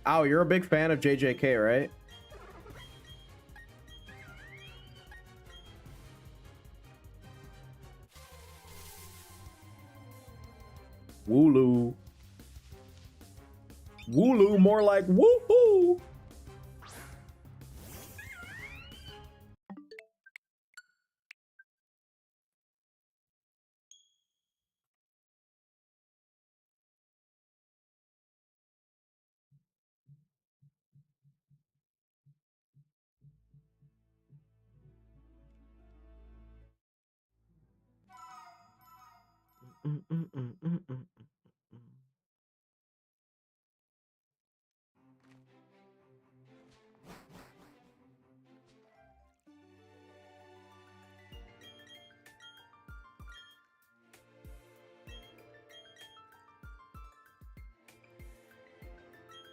Oh, you're a big fan of JJK, right? Wooloo. Wooloo, more like woohoo.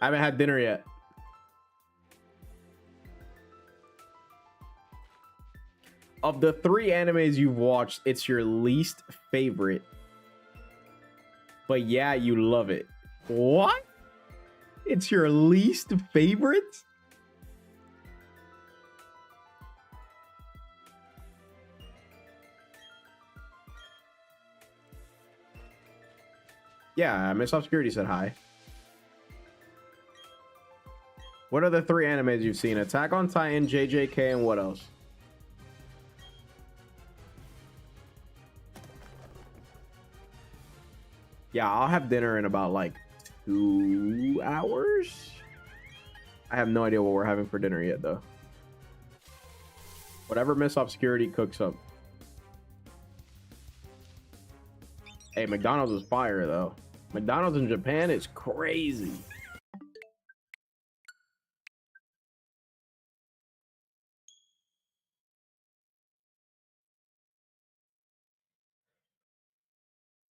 I haven't had dinner yet. Of the 3 animes you've watched, it's your least favorite. But yeah, you love it. What? It's your least favorite? Yeah, Miss Obscurity said hi. What are the 3 animes you've seen? Attack on Titan, JJK, and what else? Yeah, I'll have dinner in about like 2 hours. I have no idea what we're having for dinner yet, though. Whatever Miss Obscurity cooks up. Hey, McDonald's is fire, though. McDonald's in Japan is crazy.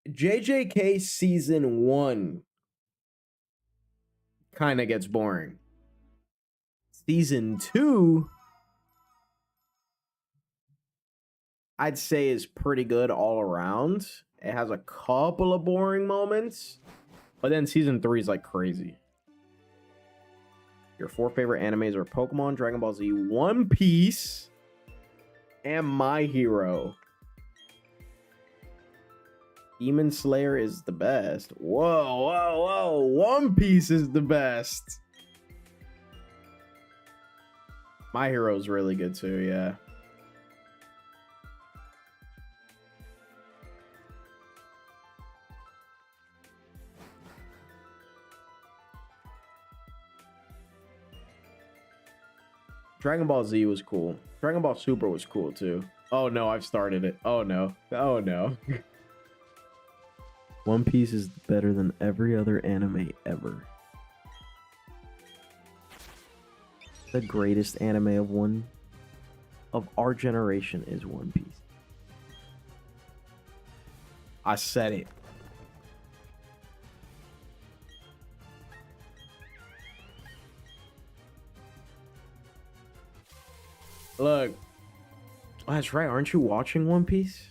JJK season 1 kind of gets boring. Season 2, I'd say, is pretty good all around. It has a couple of boring moments, but then season 3 is like crazy. Your 4 favorite animes are Pokemon, Dragon Ball Z, One Piece, and My Hero. Demon Slayer is the best. Whoa, whoa, whoa. One Piece is the best. My Hero's really good too, yeah. Dragon Ball Z was cool. Dragon Ball Super was cool too. Oh no, I've started it. Oh no. Oh no. One Piece is better than every other anime ever. The greatest anime of our generation is One Piece. I said it. Look. Oh, that's right. Aren't you watching One Piece?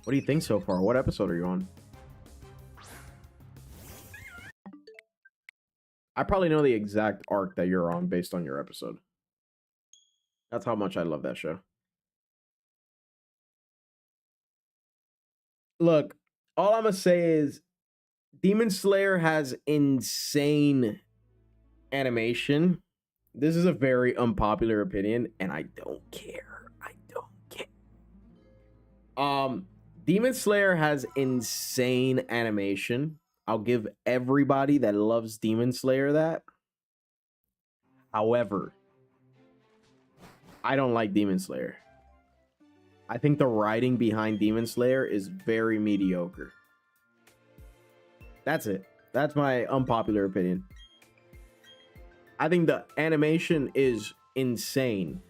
What do you think so far? What episode are you on? I probably know the exact arc that you're on based on your episode. That's how much I love that show. Look, all I'm going to say is Demon Slayer has insane animation. This is a very unpopular opinion, and I don't care. I don't care. Demon Slayer has insane animation. I'll give everybody that loves Demon Slayer that. However, I don't like Demon Slayer. I think the writing behind Demon Slayer is very mediocre. That's it. That's my unpopular opinion. I think the animation is insane,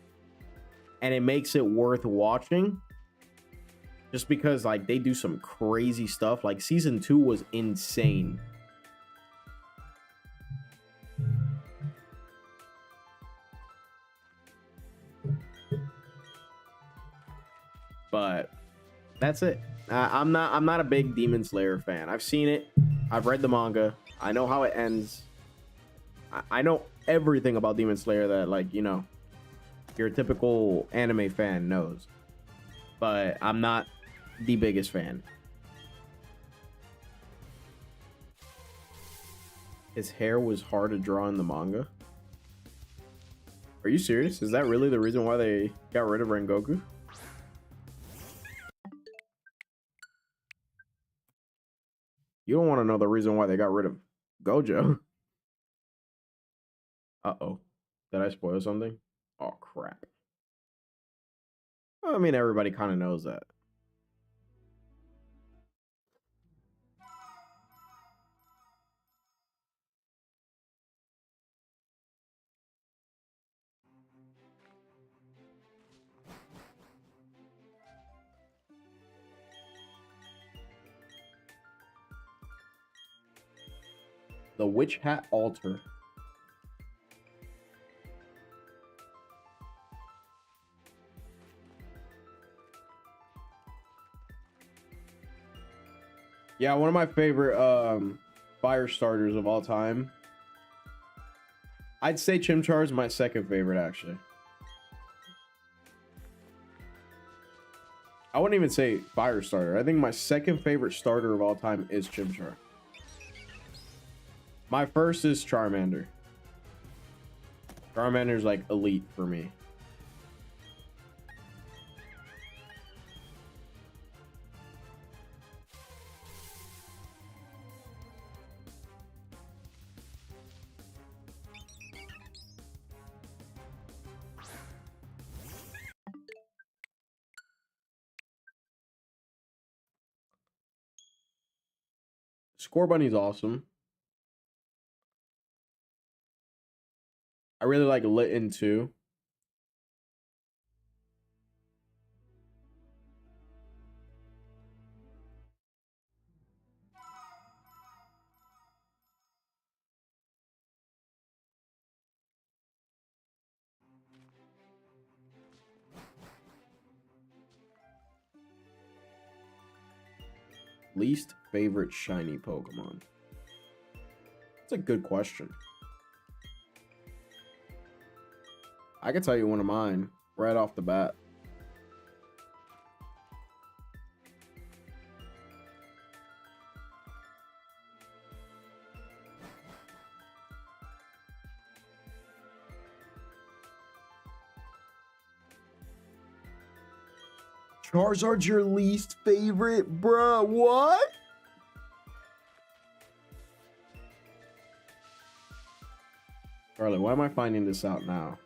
and it makes it worth watching. Just because, like, they do some crazy stuff. Like, season 2 was insane. But that's it. I'm not a big Demon Slayer fan. I've seen it. I've read the manga. I know how it ends. I know everything about Demon Slayer that, like, you know, your typical anime fan knows. But I'm not the biggest fan. His hair was hard to draw in the manga. Are you serious? Is that really the reason why they got rid of Rengoku? You don't want to know the reason why they got rid of Gojo. Uh-oh. Did I spoil something? Oh, crap. I mean, everybody kind of knows that. The Witch Hat Altar. Yeah, one of my favorite fire starters of all time. I'd say Chimchar is my second favorite, actually. I wouldn't even say fire starter. I think my second favorite starter of all time is Chimchar. My first is Charmander. Charmander's like elite for me. Scorbunny's awesome. I really like Litten too. Least favorite shiny Pokemon? That's a good question. I can tell you one of mine right off the bat. Charizard's your least favorite? Bruh, what? Charlie, why am I finding this out now?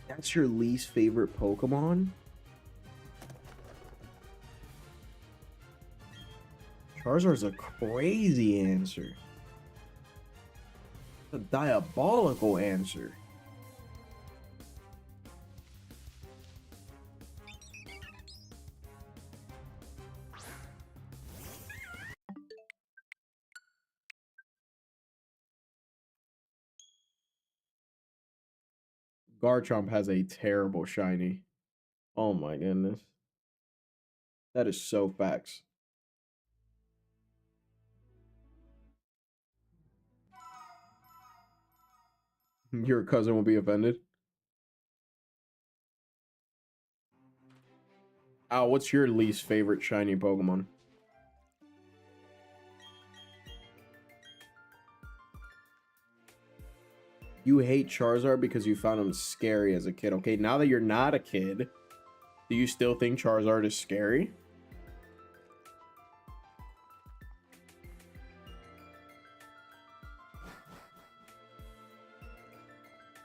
That's your least favorite Pokemon? Charizard's a crazy answer. A diabolical answer. Garchomp has a terrible shiny. Oh my goodness. That is so facts. Your cousin will be offended. Al, what's your least favorite shiny Pokemon? You hate Charizard because you found him scary as a kid. Okay, now that you're not a kid, do you still think Charizard is scary?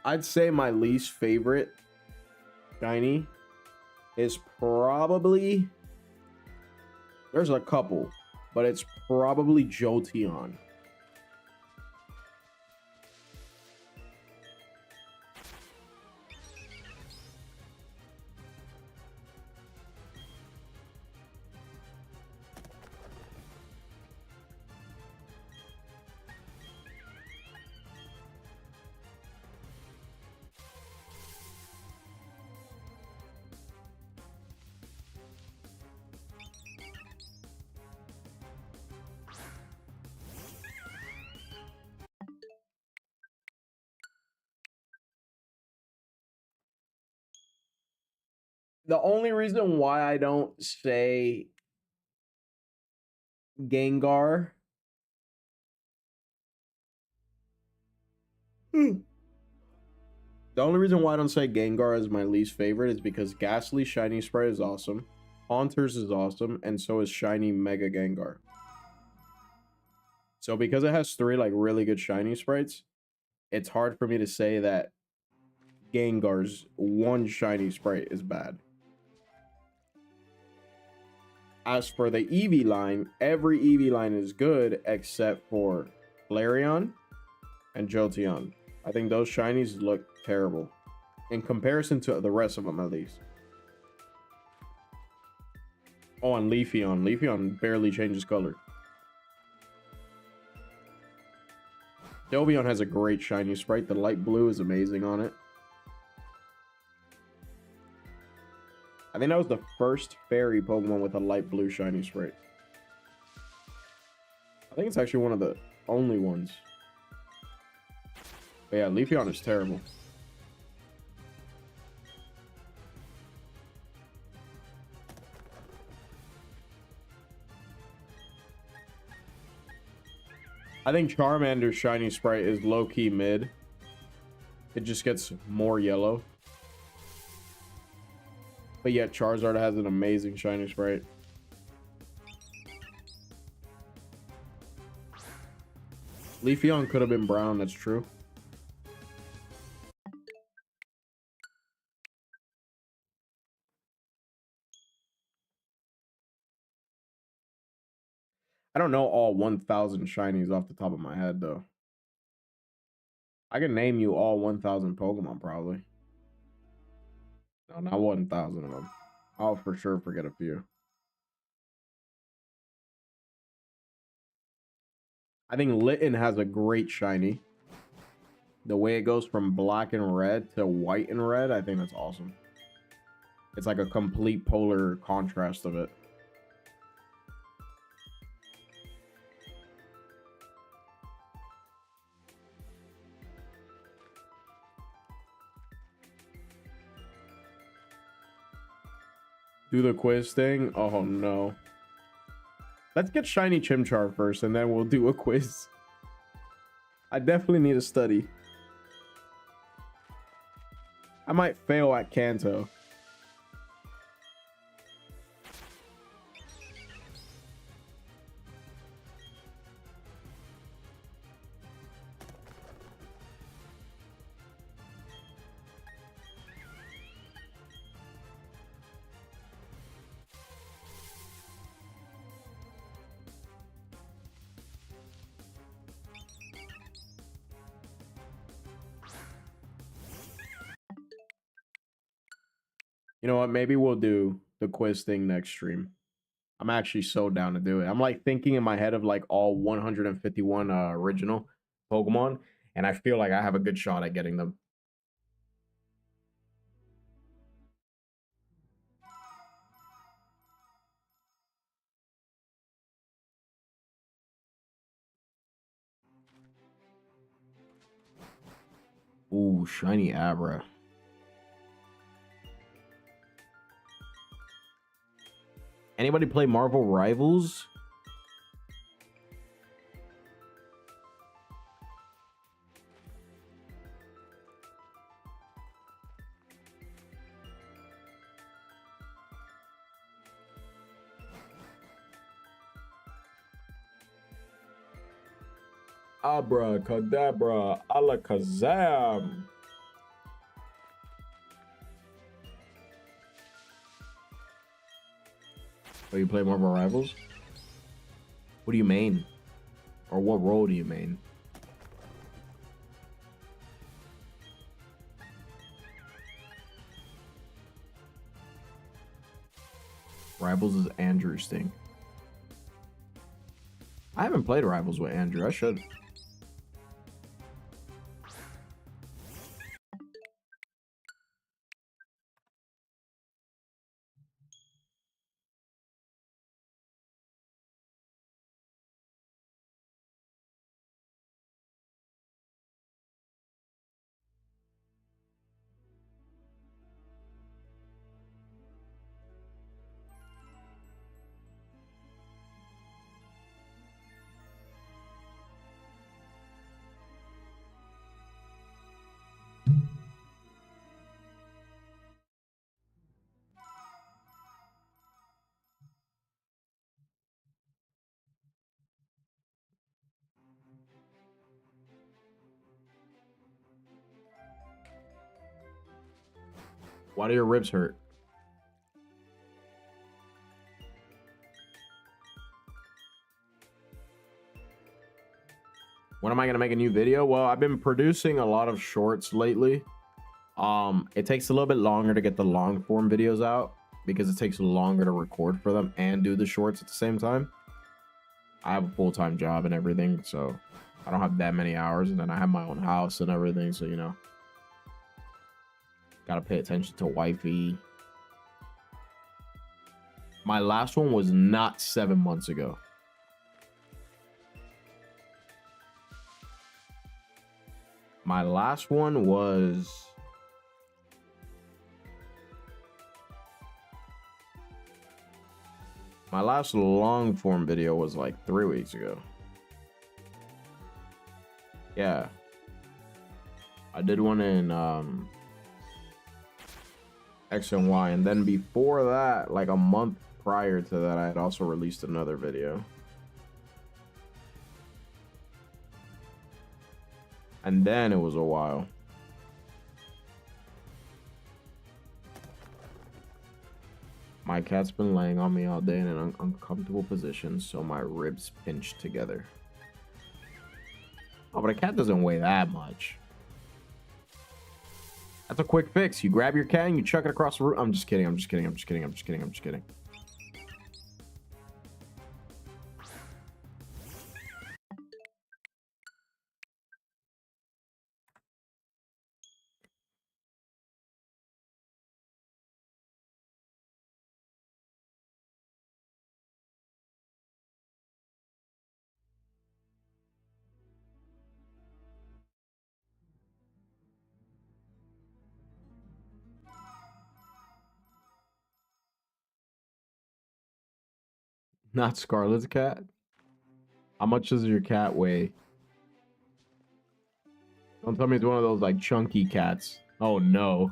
I'd say my least favorite shiny is probably... There's a couple, but it's probably Jolteon. The only reason why I don't say Gengar. The only reason why I don't say Gengar is my least favorite is because Ghastly Shiny Sprite is awesome, Haunters is awesome, and so is Shiny Mega Gengar. So because it has 3 like really good shiny sprites, it's hard for me to say that Gengar's 1 shiny sprite is bad. As for the Eevee line, every Eevee line is good except for Flareon and Jolteon. I think those shinies look terrible in comparison to the rest of them, at least. Oh, and Leafeon. Leafeon barely changes color. Sylveon has a great shiny sprite. The light blue is amazing on it. I think that was the first fairy Pokemon with a light blue shiny sprite. I think it's actually one of the only ones. But yeah, Leafeon is terrible. I think Charmander's shiny sprite is low-key mid. It just gets more yellow. But yet Charizard has an amazing shiny sprite. Leafeon could have been brown, that's true. I don't know all 1,000 shinies off the top of my head, though. I can name you all 1,000 Pokemon, probably. No, not 1,000 of them. I'll for sure forget a few. I think Litten has a great shiny. The way it goes from black and red to white and red, I think that's awesome. It's like a complete polar contrast of it. Do the quiz thing? Oh no. Let's get shiny Chimchar first and then we'll do a quiz. I definitely need to study. I might fail at Kanto. You know what? Maybe we'll do the quiz thing next stream. I'm actually so down to do it. I'm like thinking in my head of like all 151 original Pokemon, and I feel like I have a good shot at getting them. Ooh, shiny Abra. Anybody play Marvel Rivals? Abracadabra, alakazam. Oh, you play Marvel Rivals? What do you main? Or what role do you main? Rivals is Andrew's thing. I haven't played Rivals with Andrew. I should. Why do your ribs hurt? When am I gonna make a new video? Well, I've been producing a lot of shorts lately. It takes a little bit longer to get the long form videos out because it takes longer to record for them and do the shorts at the same time. I have a full-time job and everything, so I don't have that many hours, and then I have my own house and everything, so you know, gotta pay attention to wifey. My last one was not 7 months ago. My last one was my last long form video was like 3 weeks ago. Yeah. I did one in X and Y, and then before that, like a month prior to that, I had also released another video. And then it was a while. My cat's been laying on me all day in an uncomfortable position, so my ribs pinched together. Oh, but a cat doesn't weigh that much. That's a quick fix. You grab your cat and you chuck it across the room. I'm just kidding. I'm just kidding. I'm just kidding. I'm just kidding. I'm just kidding. Not Scarlet's cat. How much does your cat weigh? Don't tell me it's one of those like chunky cats. Oh no.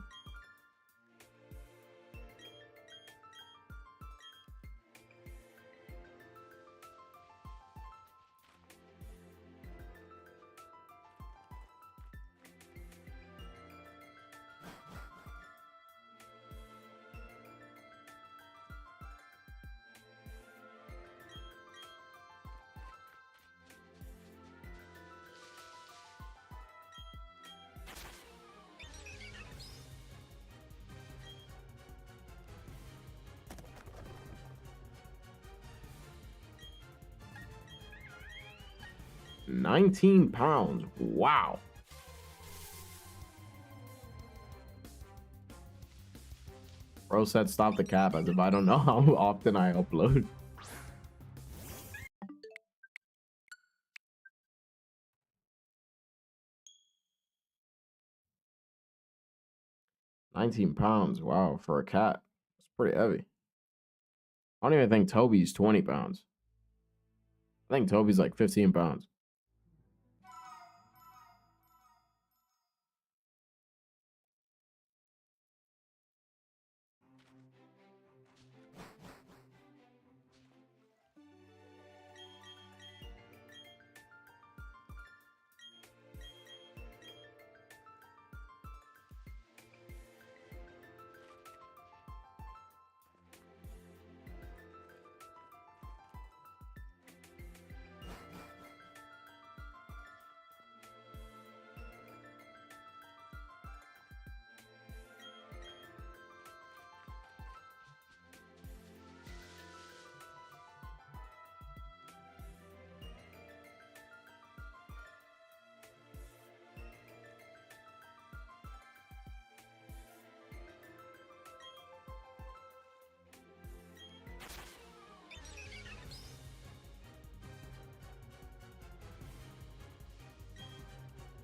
£19. Wow. Bro said stop the cap as if I don't know how often I upload. £19. Wow, for a cat. It's pretty heavy. I don't even think Toby's 20 pounds. I think Toby's like 15 pounds.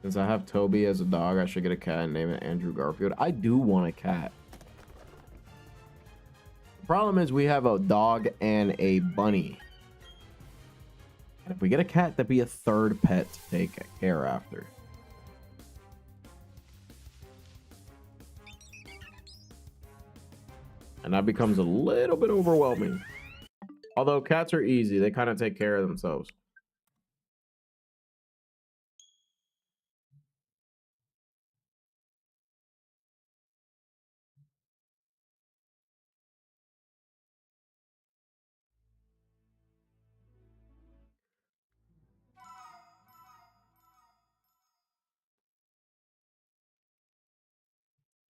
Since I have Toby as a dog, I should get a cat and name it Andrew Garfield. I do want a cat. The problem is we have a dog and a bunny. And if we get a cat, that'd be a third pet to take care after. And that becomes a little bit overwhelming. Although cats are easy, they kind of take care of themselves.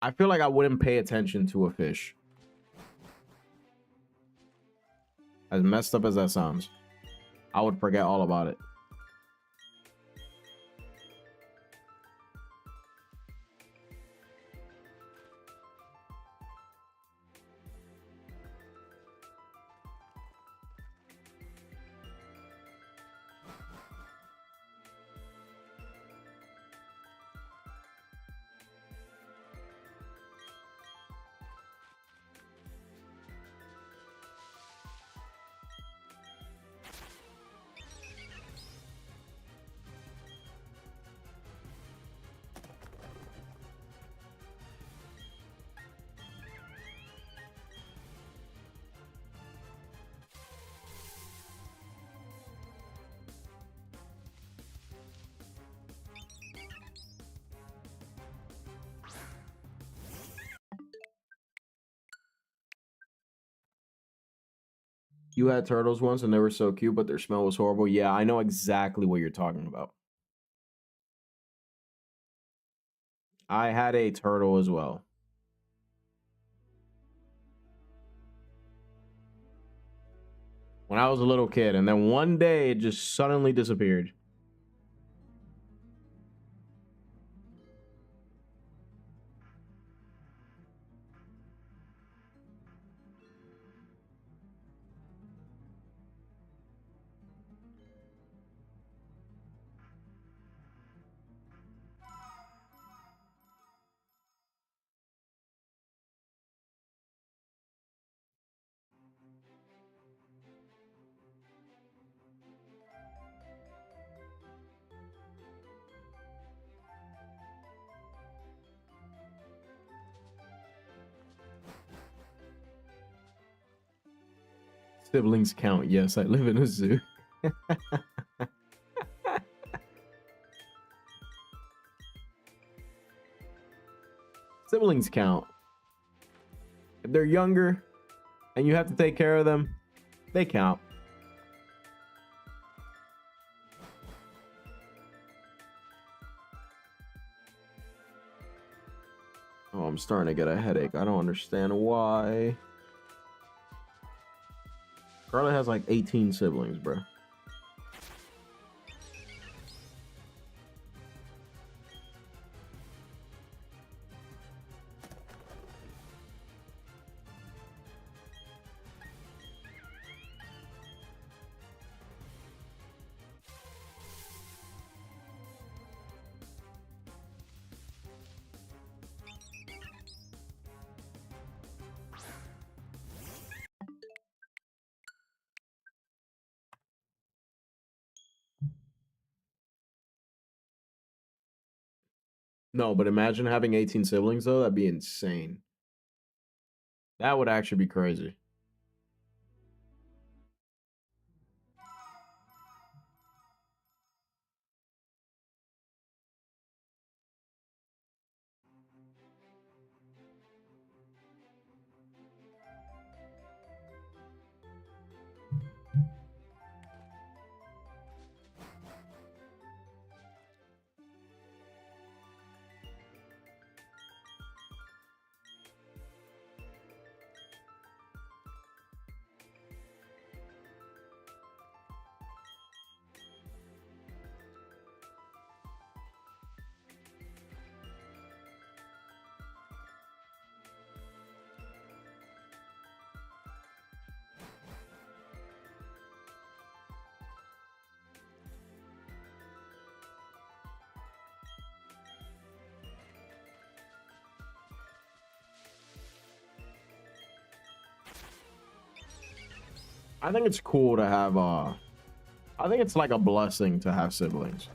I feel like I wouldn't pay attention to a fish. As messed up as that sounds, I would forget all about it. You had turtles once and they were so cute, but their smell was horrible. Yeah, I know exactly what you're talking about. I had a turtle as well. When I was a little kid, and then one day it just suddenly disappeared. Siblings count. Yes, I live in a zoo. Siblings count. If they're younger and you have to take care of them, they count. Oh, I'm starting to get a headache. I don't understand why. Carla has like 18 siblings, bro. No, but imagine having 18 siblings, though. That'd be insane. That would actually be crazy. I think it's cool to have I think it's like a blessing to have siblings.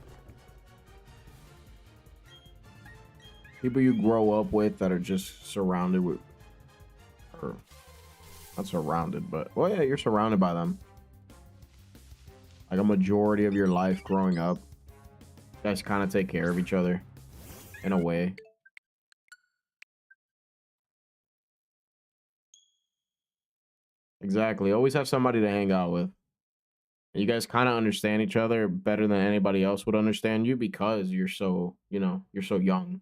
People you grow up with that are just surrounded with, or not surrounded, but well, yeah, you're surrounded by them. Like a majority of your life growing up, you guys kind of take care of each other in a way. Exactly. Always have somebody to hang out with. You guys kind of understand each other better than anybody else would understand you because you're so, you're so young.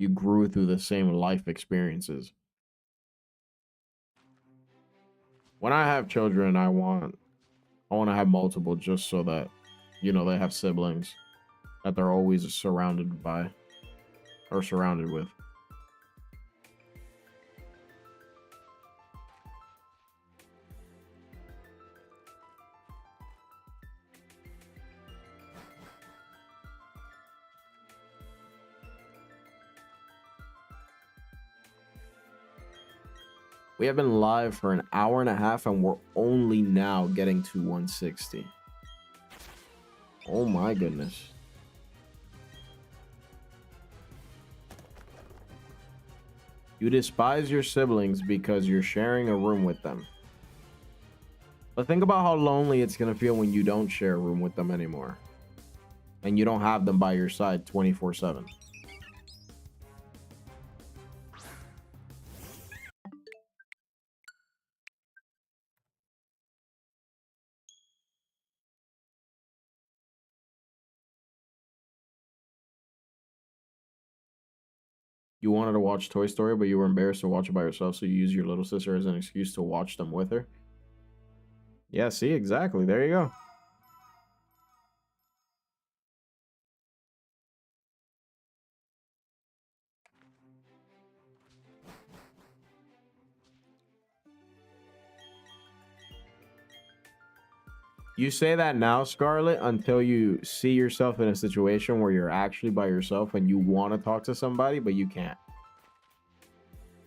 You grew through the same life experiences. When I have children, I want to have multiple, just so that, you know, they have siblings that they're always surrounded by or surrounded with. We have been live for an hour and a half and we're only now getting to 160. Oh my goodness. You despise your siblings because you're sharing a room with them. But think about how lonely it's going to feel when you don't share a room with them anymore. And you don't have them by your side 24/7. You wanted to watch Toy Story, but you were embarrassed to watch it by yourself, so you use your little sister as an excuse to watch them with her. Yeah, see, exactly. There you go. You say that now, Scarlett, until you see yourself in a situation where you're actually by yourself and you want to talk to somebody, but you can't.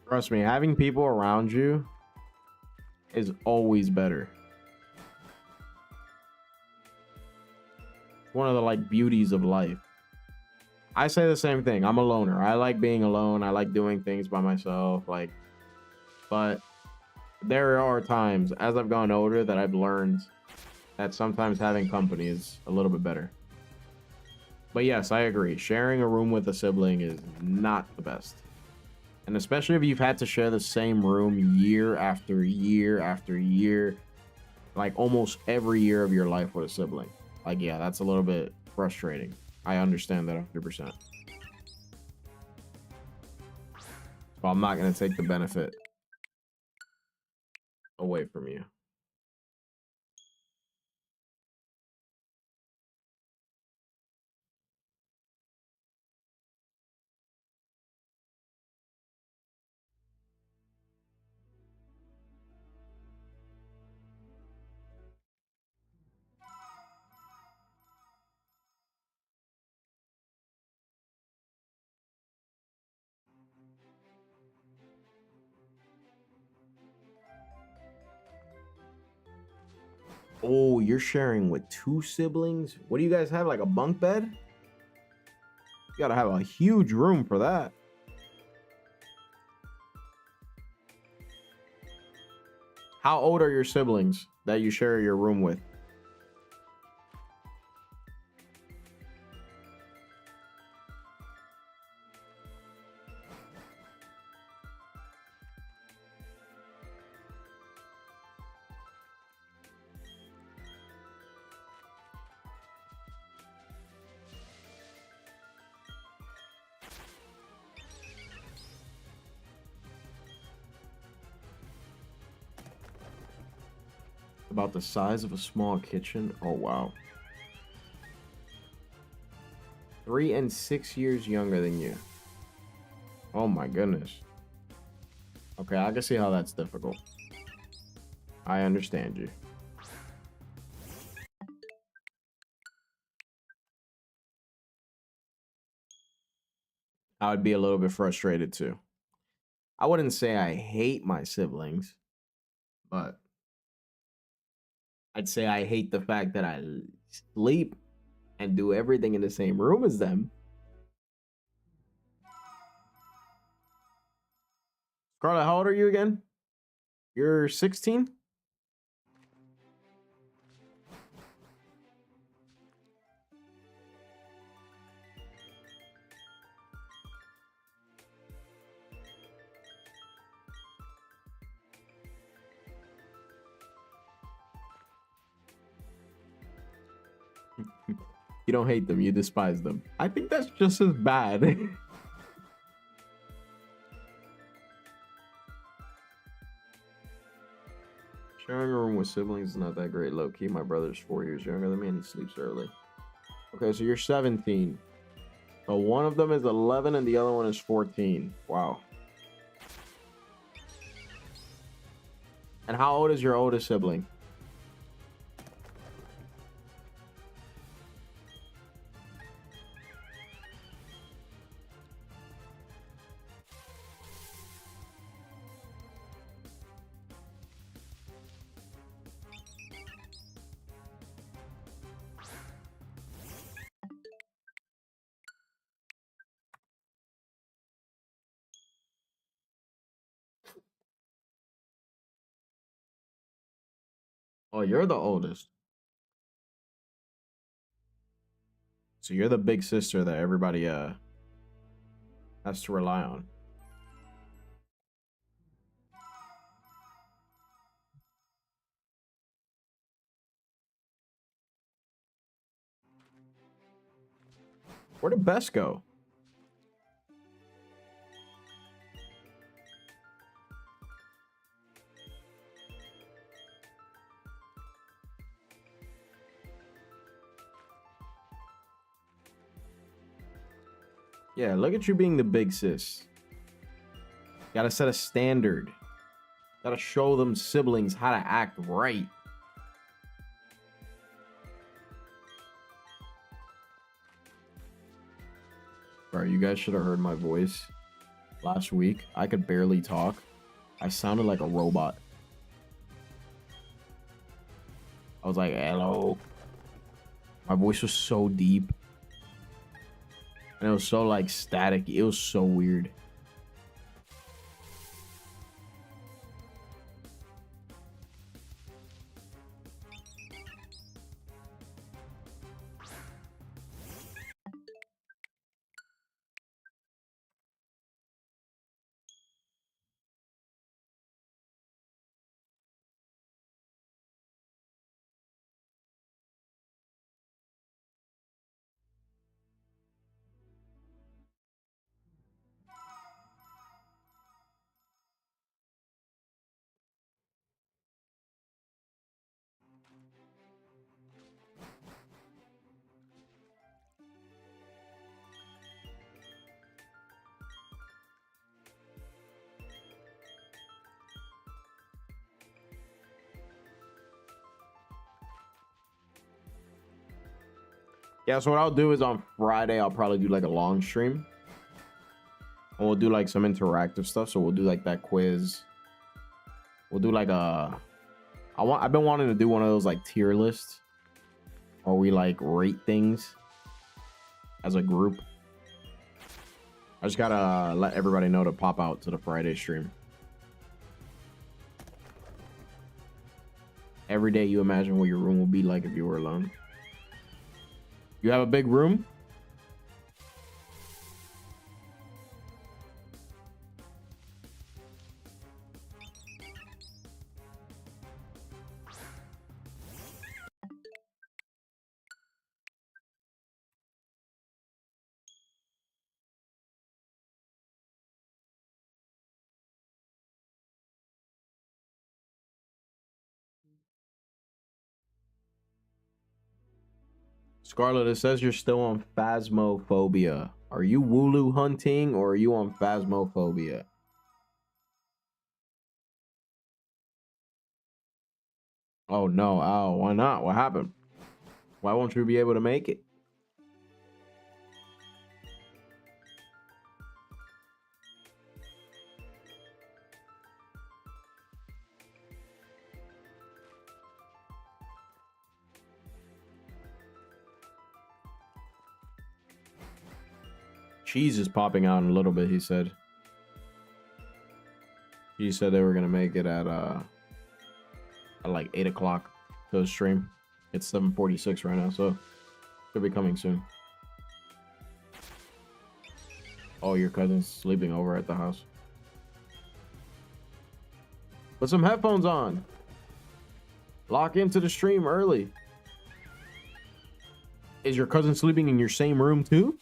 Trust me, having people around you is always better. One of the like beauties of life. I say the same thing. I'm a loner. I like being alone. I like doing things by myself. Like, but there are times as I've gone older that I've learned that sometimes having company is a little bit better. But yes, I agree. Sharing a room with a sibling is not the best. And especially if you've had to share the same room year after year after year, like almost every year of your life with a sibling. Like, yeah, that's a little bit frustrating. I understand that 100%. But I'm not going to take the benefit away from you. Oh, you're sharing with 2 siblings? What do you guys have, like a bunk bed? You gotta have a huge room for that. How old are your siblings that you share your room with? About the size of a small kitchen. Oh, wow. 3 and 6 years younger than you. Oh my goodness. Okay, I can see how that's difficult. I understand you. I would be a little bit frustrated too. I wouldn't say I hate my siblings, but I'd say I hate the fact that I sleep and do everything in the same room as them. Carla, how old are you again? You're 16? You don't hate them, you despise them. I think that's just as bad. Sharing a room with siblings is not that great. Low key, my brother's 4 years younger than me and he sleeps early. Okay, so you're 17. So one of them is 11 and the other one is 14. Wow. And how old is your oldest sibling? Oh, you're the oldest. So you're the big sister that everybody has to rely on. Where did Bess go? Yeah, look at you being the big sis. Gotta set a standard. Gotta show them siblings how to act right. Bro, you guys should have heard my voice last week. I could barely talk. I sounded like a robot. I was like, hello. My voice was so deep. And it was so like static. It was so weird. Yeah, so what I'll do is on Friday, I'll probably do like a long stream. And we'll do like some interactive stuff. So we'll do like that quiz. We'll do like I've been wanting to do one of those like tier lists. Or we like rate things as a group. I just gotta let everybody know to pop out to the Friday stream. Every day you imagine what your room will be like if you were alone. You have a big room? Scarlet, it says you're still on Phasmophobia. Are you Wooloo hunting or are you on Phasmophobia? Oh no, Ow, why not? What happened? Why won't you be able to make it? Cheese is popping out in a little bit, he said. He said they were gonna make it at like 8 o'clock to the stream. It's 7:46 right now, so should be coming soon. Oh, your cousin's sleeping over at the house. Put some headphones on. Lock into the stream early. Is your cousin sleeping in your same room too?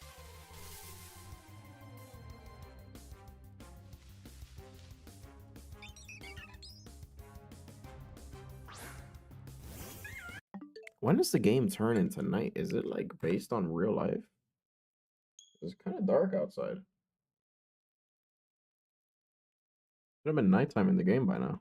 When does the game turn into night? Is it like based on real life? It's kind of dark outside. Should have been nighttime in the game by now.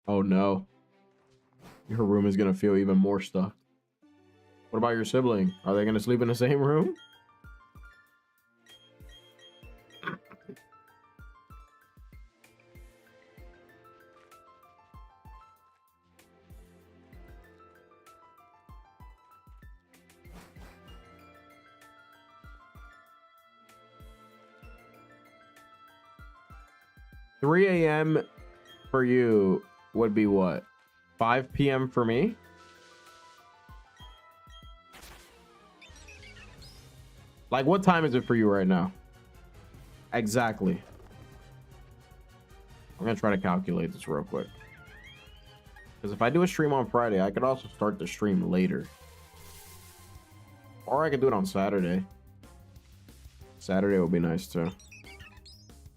Oh no. Your room is gonna feel even more stuffed. What about your sibling? Are they gonna sleep in the same room? 3 a.m. for you would be what? 5 p.m. for me? Like, what time is it for you right now? Exactly. I'm gonna try to calculate this real quick. Because if I do a stream on Friday, I could also start the stream later. Or I could do it on Saturday. Saturday would be nice too.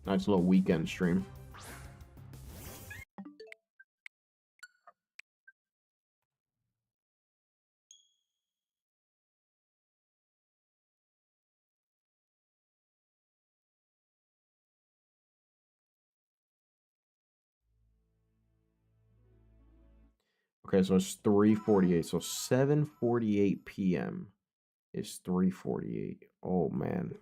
Nice little weekend stream. Okay, so it's 3:48. So 7:48 p.m. is 3:48. Oh man.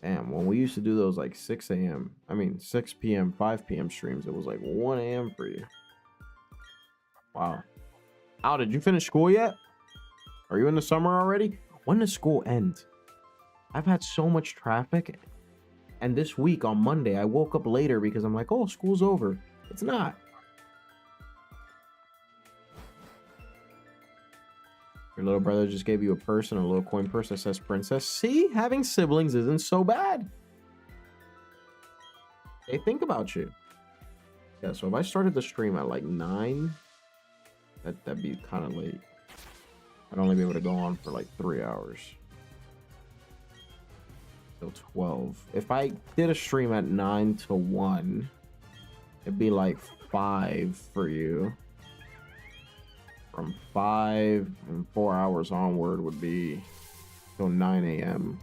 Damn, when we used to do those like 6 a.m. I mean 6 p.m., 5 p.m. streams, it was like 1 a.m. for you. Wow. Al, did you finish school yet? Are you in the summer already? When does school end? I've had so much traffic. And this week on Monday, I woke up later because I'm like, oh, school's over. It's not. Your little brother just gave you a purse and a little coin purse that says princess. See, having siblings isn't so bad. They think about you. Yeah, so if I started the stream at like 9, that'd be kind of late. I'd only be able to go on for like 3 hours. Till 12. If I did a stream at 9 to 1, it'd be like 5 for you. From 5 and 4 hours onward would be till 9 a.m.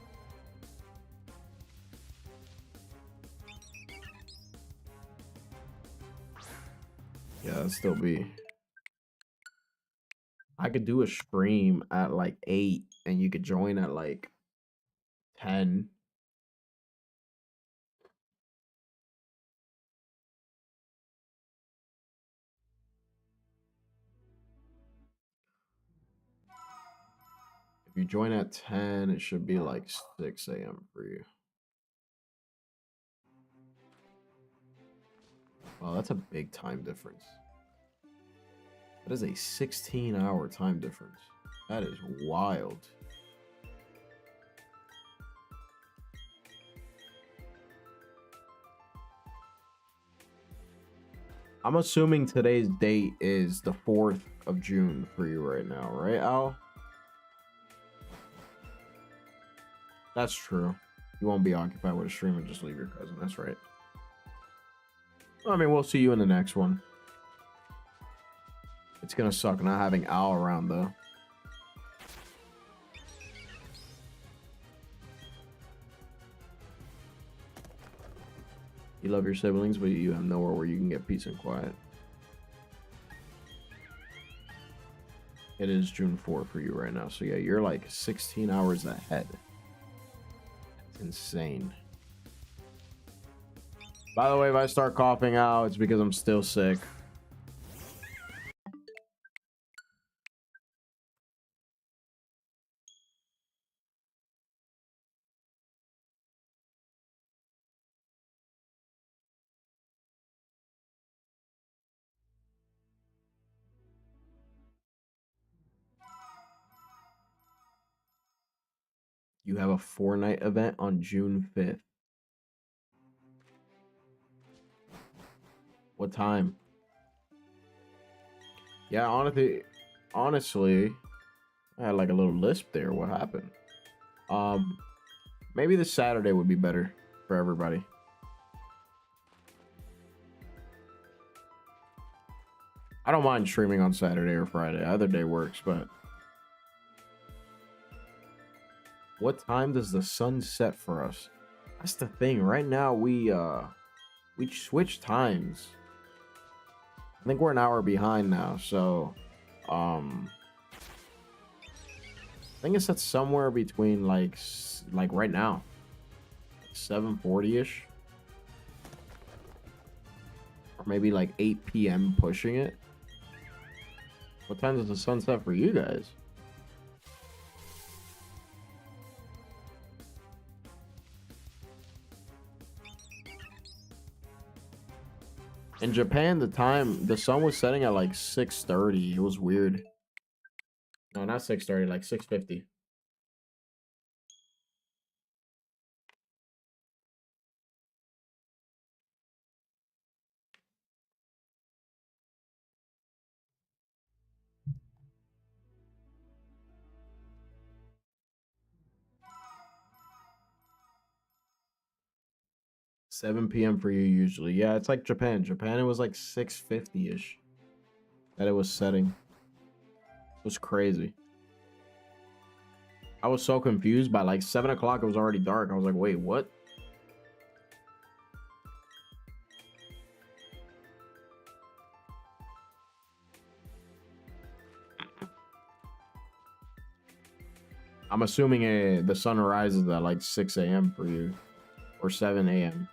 Yeah, that'd still be. I could do a stream at like 8 and you could join at like 10. If you join at 10, it should be like 6 a.m. for you. Wow, that's a big time difference. That is a 16-hour time difference. That is wild. I'm assuming today's date is the 4th of June for you right now, right, Al? That's true. You won't be occupied with a stream and just leave your cousin. That's right. I mean, we'll see you in the next one. It's gonna suck not having Al around, though. You love your siblings, but you have nowhere where you can get peace and quiet. It is June 4th for you right now. So yeah, you're like 16 hours ahead. That's insane. By the way, if I start coughing out, it's because I'm still sick. You have a 4-night event on June 5th. What time? Yeah, honestly, I had like a little lisp there. What happened? Maybe this Saturday would be better for everybody. I don't mind streaming on Saturday or Friday. Either day works, but what time does the sun set for us? That's the thing. Right now we switch times. I think we're an hour behind now, so I think it's at somewhere between like right now, 7:40ish, or maybe like 8 p.m. pushing it. What time does the sun set for you guys? In Japan, the sun was setting at like 6:30. It was weird. No, not 6:30, like 6:50. Seven p.m. for you usually. Yeah, it's like Japan. Japan, it was like 6:50ish that it was setting. It was crazy. I was so confused. By like 7 o'clock, it was already dark. I was like, wait, what? I'm assuming the sun rises at like 6 a.m. for you, or 7 a.m.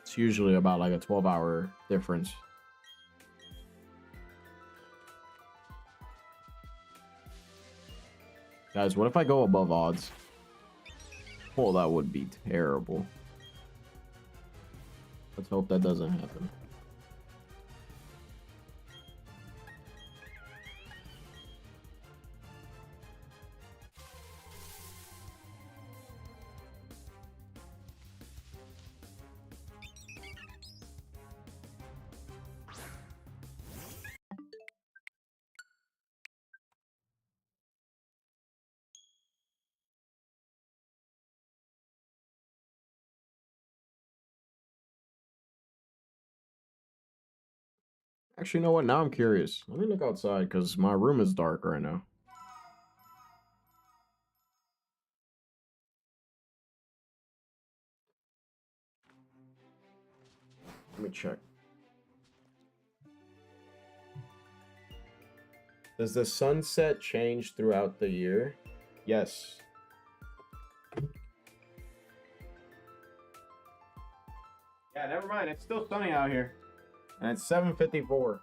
It's usually about like a 12-hour difference. Guys, what if I go above odds? Oh, that would be terrible. Let's hope that doesn't happen. Actually, you know what? Now I'm curious. Let me look outside because my room is dark right now. Let me check. Does the sunset change throughout the year? Yes. Yeah, never mind. It's still sunny out here. And it's 7:54.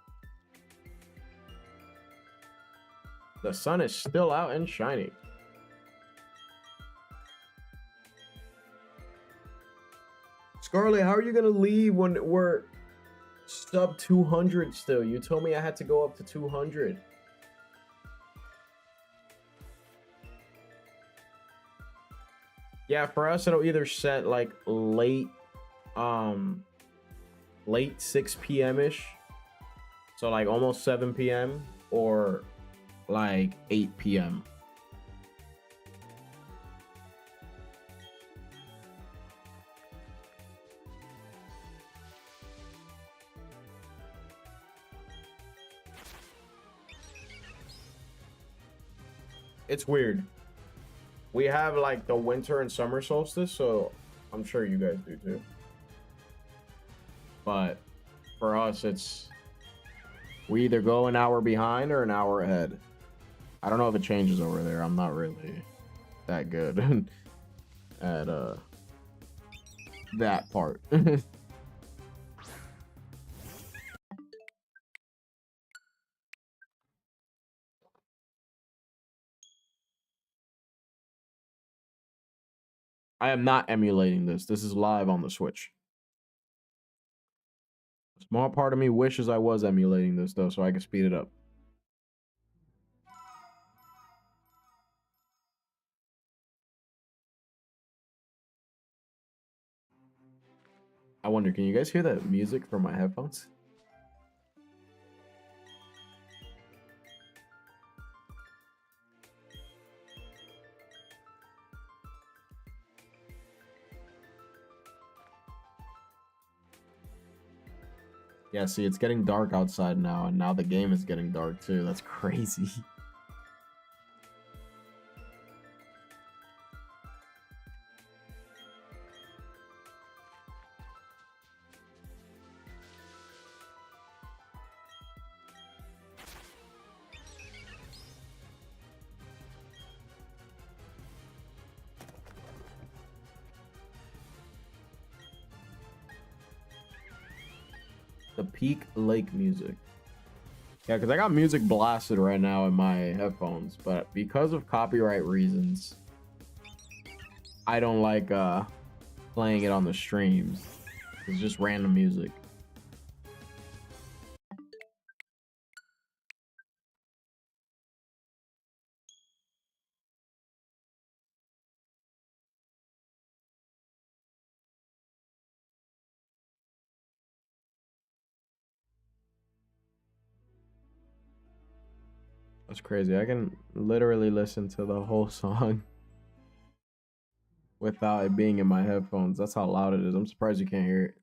The sun is still out and shining. Scarlet, how are you gonna leave when we're sub 200 still? You told me I had to go up to 200. Yeah, for us it'll either set like late 6 p.m. ish. So like almost 7 p.m. or like 8 p.m. It's weird. We have like the winter and summer solstice, so I'm sure you guys do too. But for us, it's we either go an hour behind or an hour ahead. I don't know if it changes over there. I'm not really that good at that part. I am not emulating this. This is live on the Switch. A small part of me wishes I was emulating this though, so I can speed it up. I wonder, can you guys hear that music from my headphones? Yeah, see, it's getting dark outside now, and now the game is getting dark too. That's crazy. The peak lake music. Yeah, because I got music blasted right now in my headphones, but because of copyright reasons, I don't like playing it on the streams. It's just random music. That's crazy. I can literally listen to the whole song without it being in my headphones. That's how loud it is. I'm surprised you can't hear it.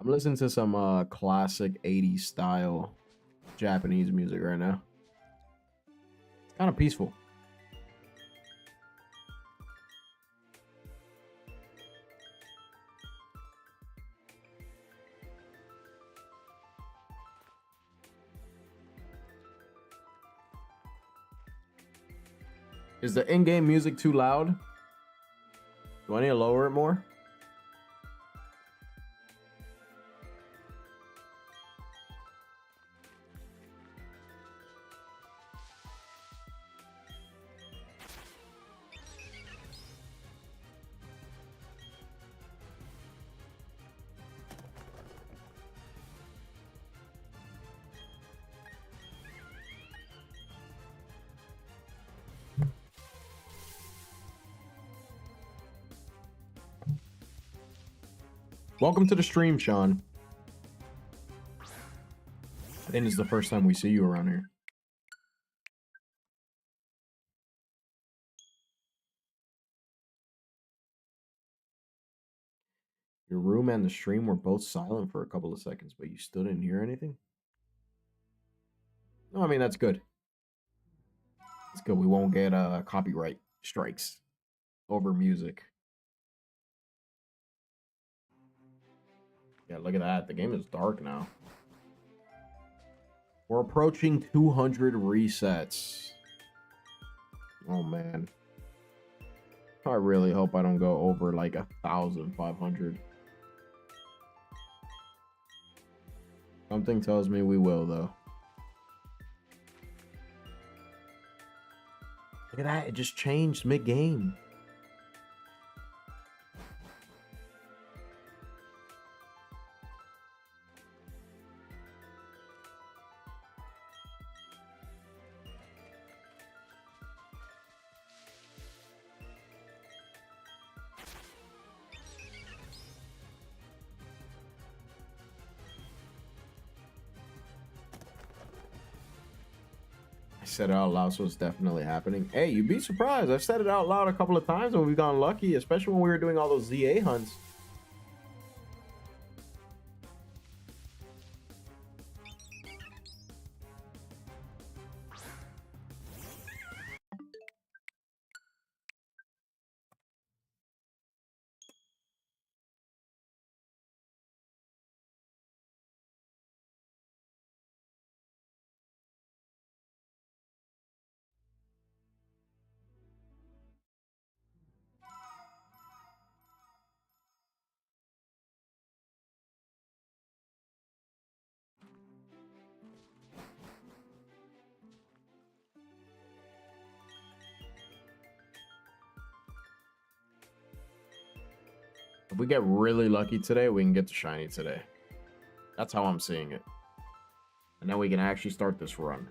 I'm listening to some classic 80s style Japanese music right now. It's kind of peaceful. Is the in-game music too loud? Do I need to lower it more? Welcome to the stream, Sean. I think it's the first time we see you around here. Your room and the stream were both silent for a couple of seconds, but you still didn't hear anything? No, I mean, that's good. It's good. We won't get copyright strikes over music. Yeah, look at that. The game is dark now. We're approaching 200 resets. Oh, man. I really hope I don't go over like 1,500. Something tells me we will, though. Look at that. It just changed mid-game. I said it out loud, so it's definitely happening. Hey, you'd be surprised. I've said it out loud a couple of times and we've gone lucky, especially when we were doing all those ZA hunts. If we get really lucky today, we can get to shiny today. That's how I'm seeing it. And then we can actually start this run.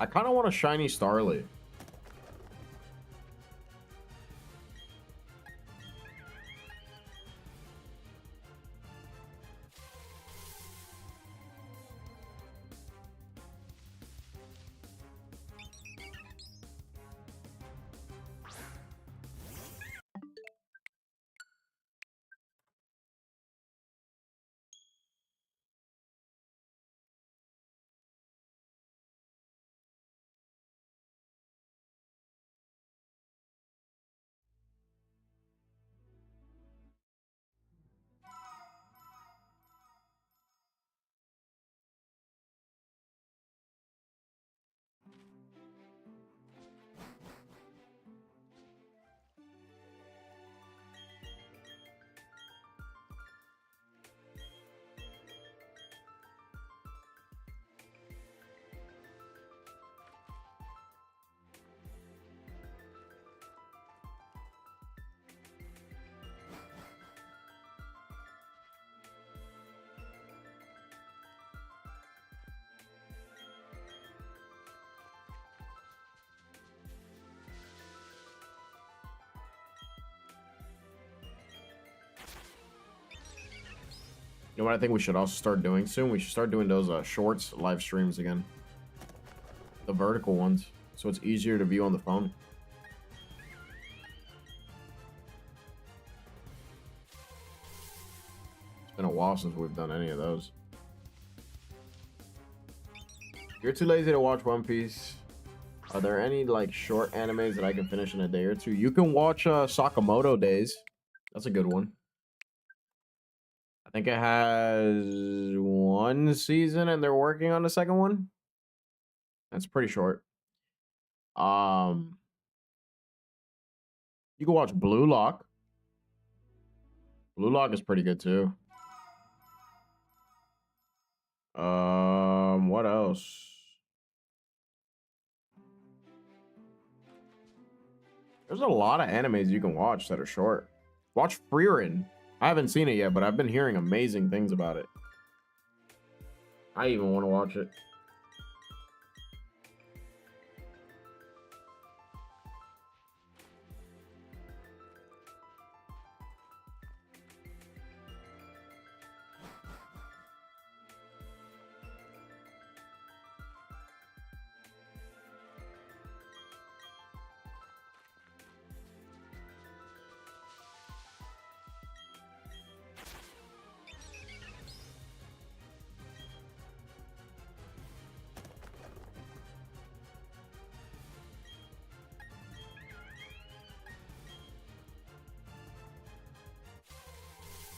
I kind of want a shiny Starly. You know what I think we should also start doing soon? We should start doing those shorts live streams again. The vertical ones. So it's easier to view on the phone. It's been a while since we've done any of those. You're too lazy to watch One Piece. Are there any like short animes that I can finish in a day or two? You can watch Sakamoto Days. That's a good one. I think it has one season and they're working on the second one. That's pretty short. You can watch Blue Lock. Blue Lock is pretty good too. What else? There's a lot of animes you can watch that are short. Watch Frieren. I haven't seen it yet, but I've been hearing amazing things about it. I even want to watch it.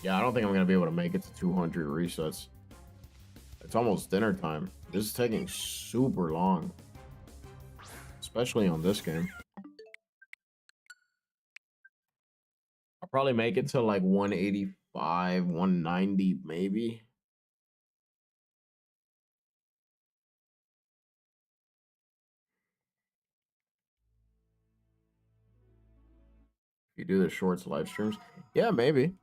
Yeah, I don't think I'm going to be able to make it to 200 resets. It's almost dinner time. This is taking super long. Especially on this game. I'll probably make it to like 185, 190 maybe. If you do the shorts live streams. Yeah, maybe.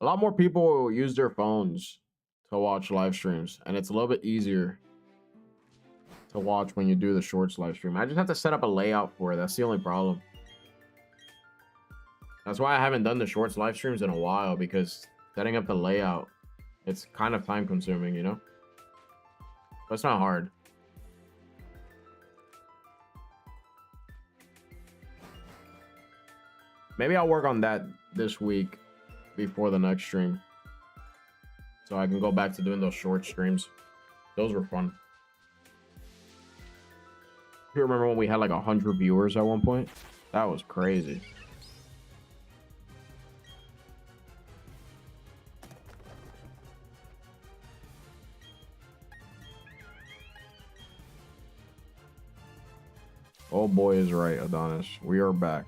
A lot more people use their phones to watch live streams. And it's a little bit easier to watch when you do the shorts live stream. I just have to set up a layout for it. That's the only problem. That's why I haven't done the shorts live streams in a while, because setting up the layout, it's kind of time consuming, you know? But it's not hard. Maybe I'll work on that this week before the next stream, so I can go back to doing those short streams. Those were fun. You remember when we had like 100 viewers at one point? That was crazy. Oh boy is right, Adonis. We are back.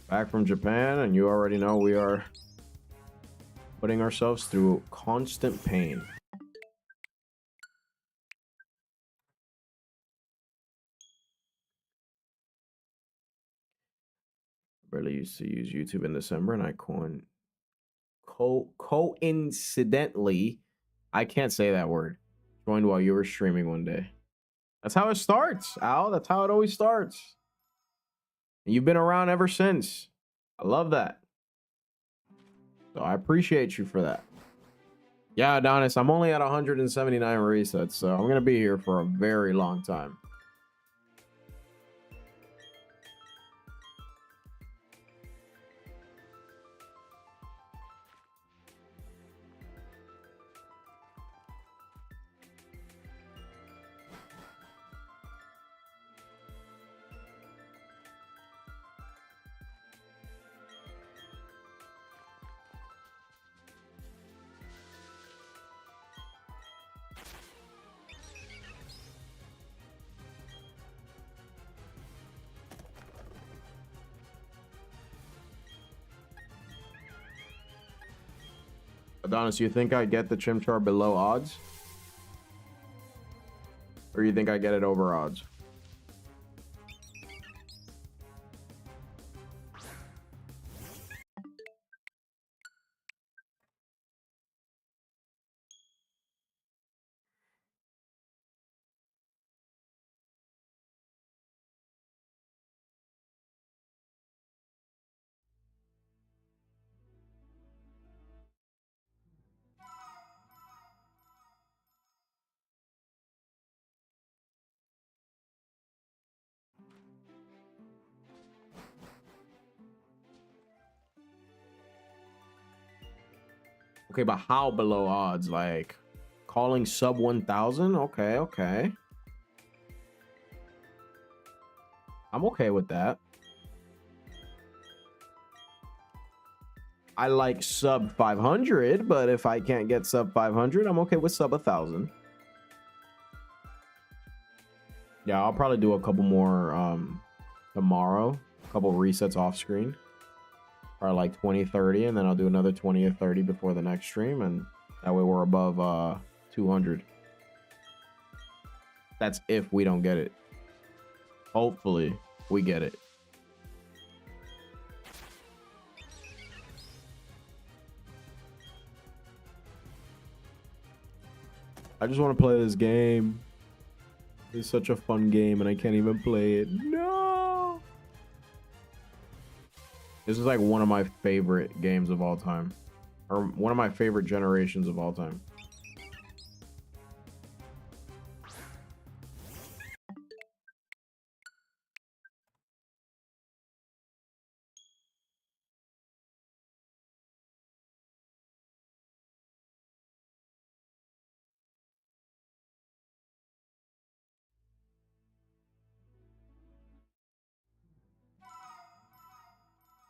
Back from Japan, and you already know we are putting ourselves through constant pain. I barely used to use YouTube in December, and I coincidentally, I can't say that word, joined while you were streaming one day. That's how it starts, Al. That's how it always starts. And you've been around ever since. I love that. So I appreciate you for that. Yeah, Adonis, I'm only at 179 resets, so I'm going to be here for a very long time. Adonis, you think I get the Chimchar below odds? Or you think I get it over odds? Okay, but how below odds? Like calling sub 1000? Okay, okay. I'm okay with that. I like sub 500, but if I can't get sub 500, I'm okay with sub 1000. Yeah, I'll probably do a couple more tomorrow. A couple resets off screen. Probably like 20, 30, and then I'll do another 20 or 30 before the next stream, and that way we're above 200. That's if we don't get it. Hopefully we get it. I just want to play this game. It's such a fun game and I can't even play it. No! This is like one of my favorite games of all time. Or one of my favorite generations of all time.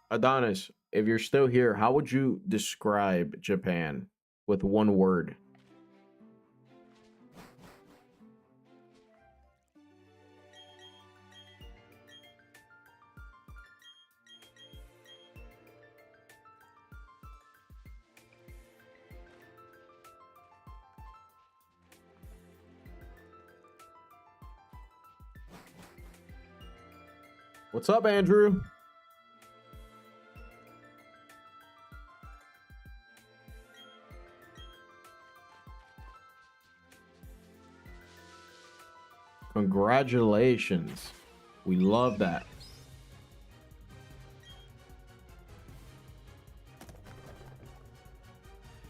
Adonis, if you're still here, how would you describe Japan with one word? What's up, Andrew? Congratulations. We love that.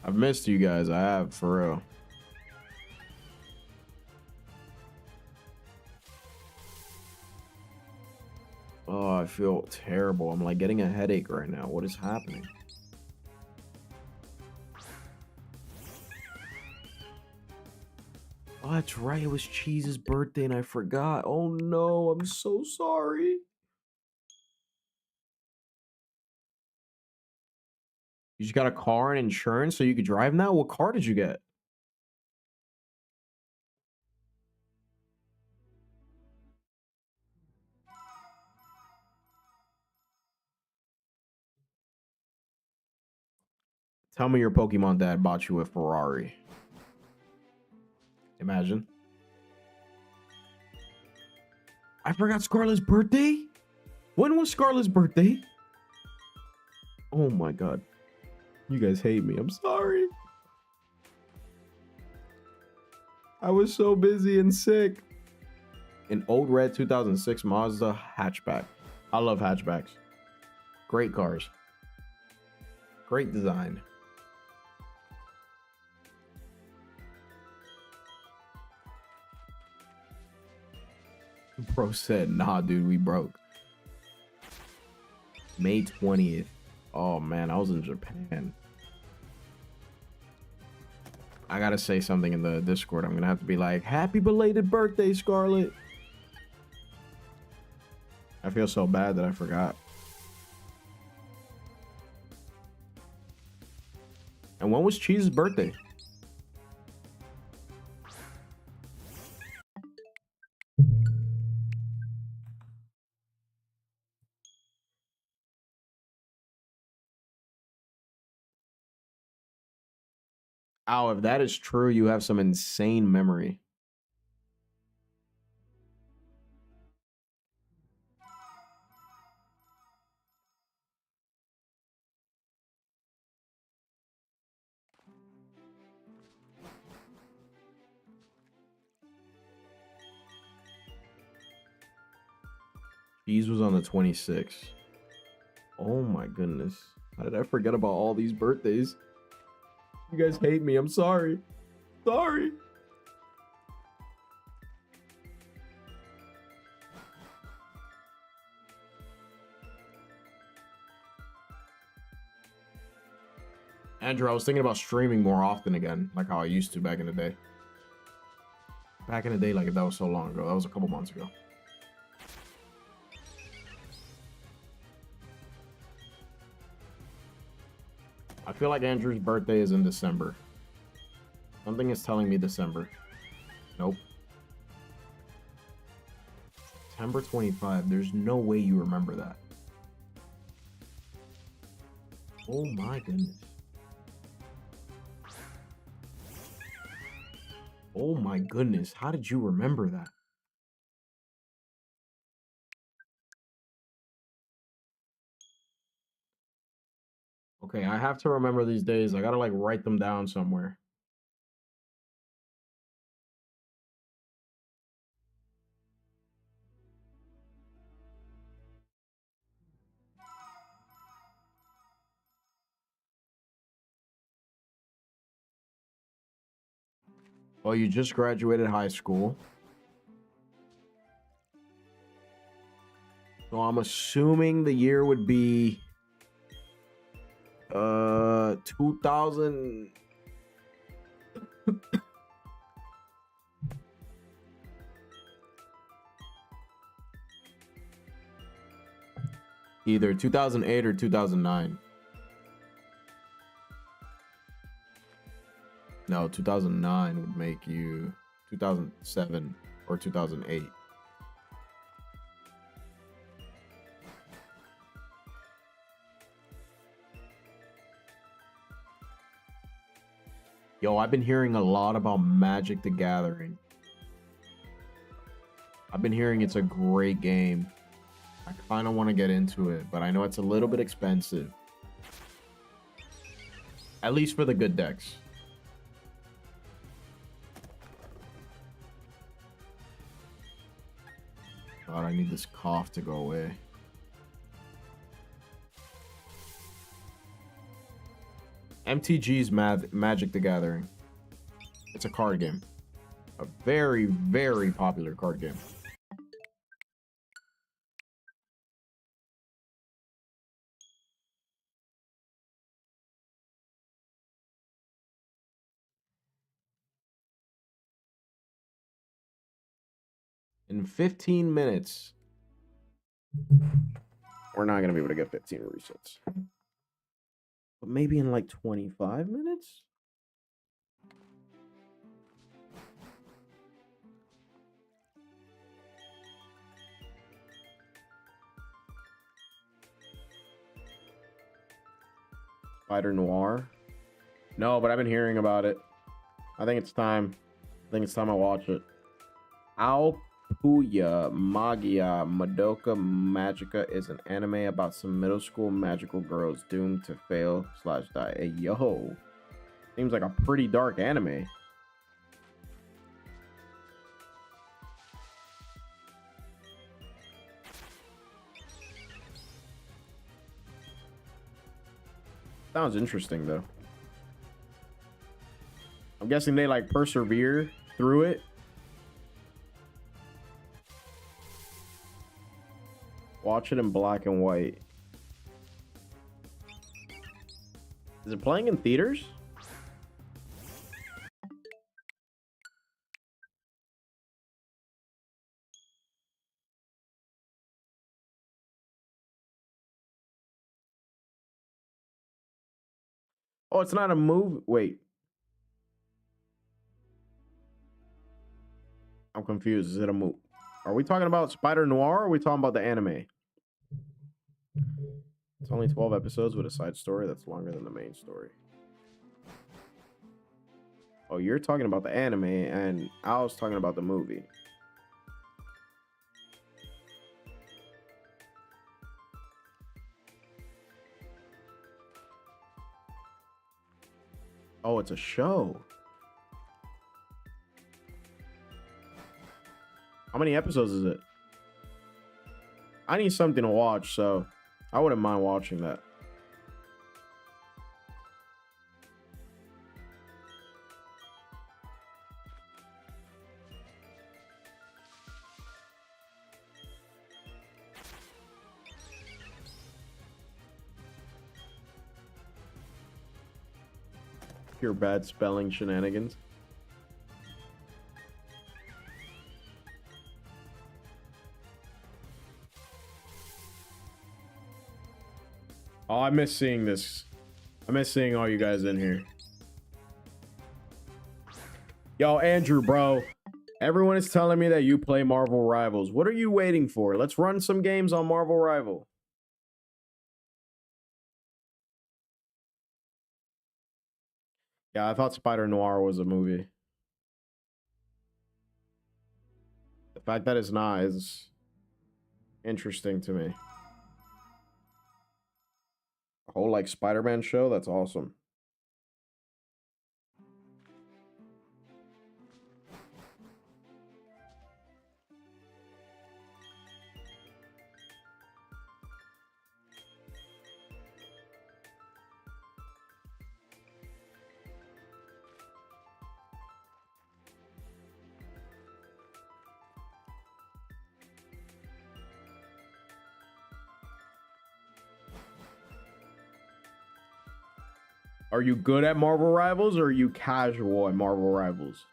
I've missed you guys. I have, for real. Oh, I feel terrible. I'm like getting a headache right now. What is happening? Oh, that's right. It was Cheese's birthday and I forgot. Oh no, I'm so sorry. You just got a car and insurance so you could drive now? What car did you get? Tell me your Pokemon dad bought you a Ferrari. Imagine. I forgot Scarlett's birthday? When was Scarlett's birthday? Oh my god. You guys hate me. I'm sorry. I was so busy and sick. An old red 2006 Mazda hatchback. I love hatchbacks. Great cars. Great design. Bro said, nah, dude, we broke. May 20th. Oh, man, I was in Japan. I gotta say something in the Discord. I'm gonna have to be like, happy belated birthday, Scarlet. I feel so bad that I forgot. And when was Cheese's birthday? Oh, if that is true, you have some insane memory. Cheese was on the 26th. Oh my goodness. How did I forget about all these birthdays? You guys hate me. I'm sorry. Sorry. Andrew, I was thinking about streaming more often again, like how I used to back in the day. Back in the day, like that was so long ago. That was a couple months ago. I feel like Andrew's birthday is in December. Something is telling me December. Nope. September 25. There's no way you remember that. Oh my goodness. Oh my goodness. How did you remember that? Okay, I have to remember these days. I gotta like write them down somewhere. Oh, you just graduated high school. So I'm assuming the year would be 2000. Either 2008 or 2009. No, 2009 would make you 2007 or 2008. Yo, I've been hearing a lot about Magic the Gathering. I've been hearing it's a great game. I kind of want to get into it, but I know it's a little bit expensive. At least for the good decks. God, I need this cough to go away. MTG's Magic the Gathering. It's a card game. A very, very popular card game. In 15 minutes, we're not going to be able to get 15 resets. But maybe in like 25 minutes? Spider Noir? No, but I've been hearing about it. I think it's time. I think it's time I watch it. Puya Magia Madoka Magica is an anime about some middle school magical girls doomed to fail / die. Hey, yo. Seems like a pretty dark anime. Sounds interesting though. I'm guessing they like persevere through it. Watch it in black and white. Is it playing in theaters? Oh, it's not a movie. Wait. I'm confused. Is it a movie? Are we talking about Spider Noir or are we talking about the anime? It's only 12 episodes with a side story that's longer than the main story. Oh, you're talking about the anime and I was talking about the movie. Oh, it's a show. How many episodes is it? I need something to watch, so I wouldn't mind watching that. Pure bad spelling shenanigans. Oh, I miss seeing this. I miss seeing all you guys in here. Yo, Andrew, bro. Everyone is telling me that you play Marvel Rivals. What are you waiting for? Let's run some games on Marvel Rival. Yeah, I thought Spider Noir was a movie. The fact that it's not is interesting to me. A whole like Spider-Man show? That's awesome. Are you good at Marvel Rivals or are you casual at Marvel Rivals?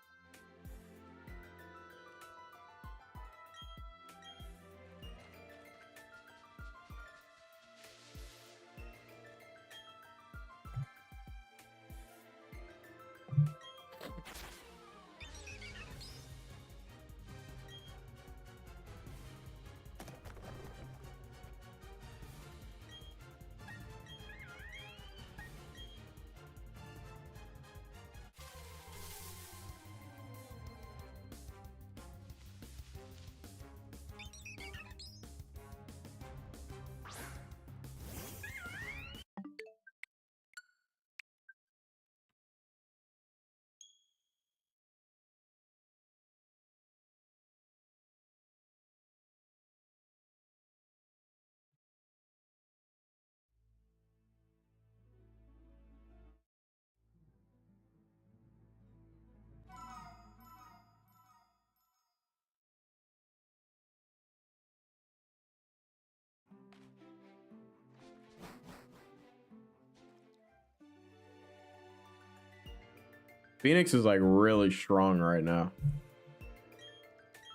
Phoenix is like really strong right now.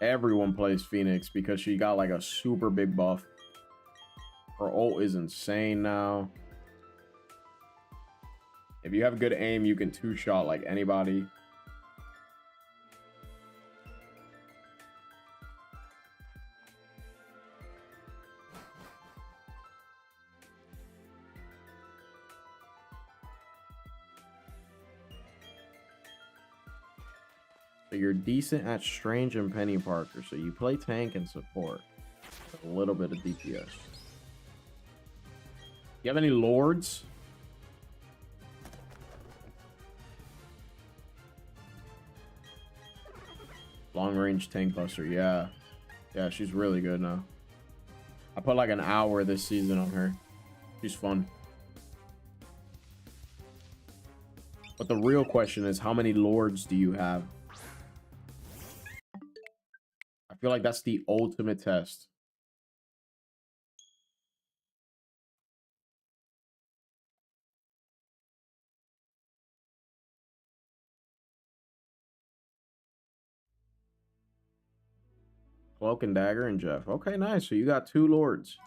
Everyone plays Phoenix because she got like a super big buff. Her ult is insane now. If you have good aim, you can two-shot like anybody. So you're decent at Strange and Penny Parker. So you play tank and support. A little bit of DPS. You have any Lords? Long range tank buster, yeah. Yeah, she's really good now. I put like an hour this season on her. She's fun. But the real question is, how many lords do you have? I feel like that's the ultimate test. Cloak and Dagger and Jeff. Okay, nice. So you got 2 lords.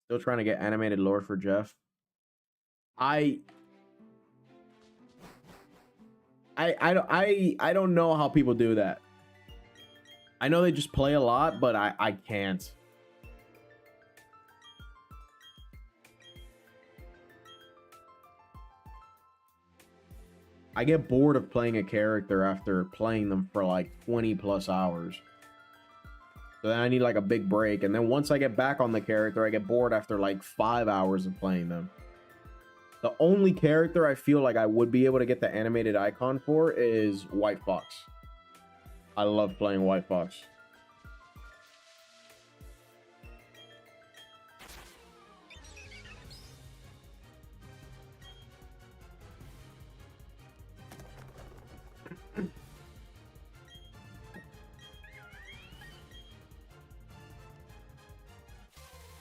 Still trying to get animated lord for Jeff. I don't know how people do that. I know they just play a lot, but I can't. I get bored of playing a character after playing them for like 20 plus hours. So then I need like a big break. And then once I get back on the character, I get bored after like 5 hours of playing them. The only character I feel like I would be able to get the animated icon for is White Fox. I love playing White Fox.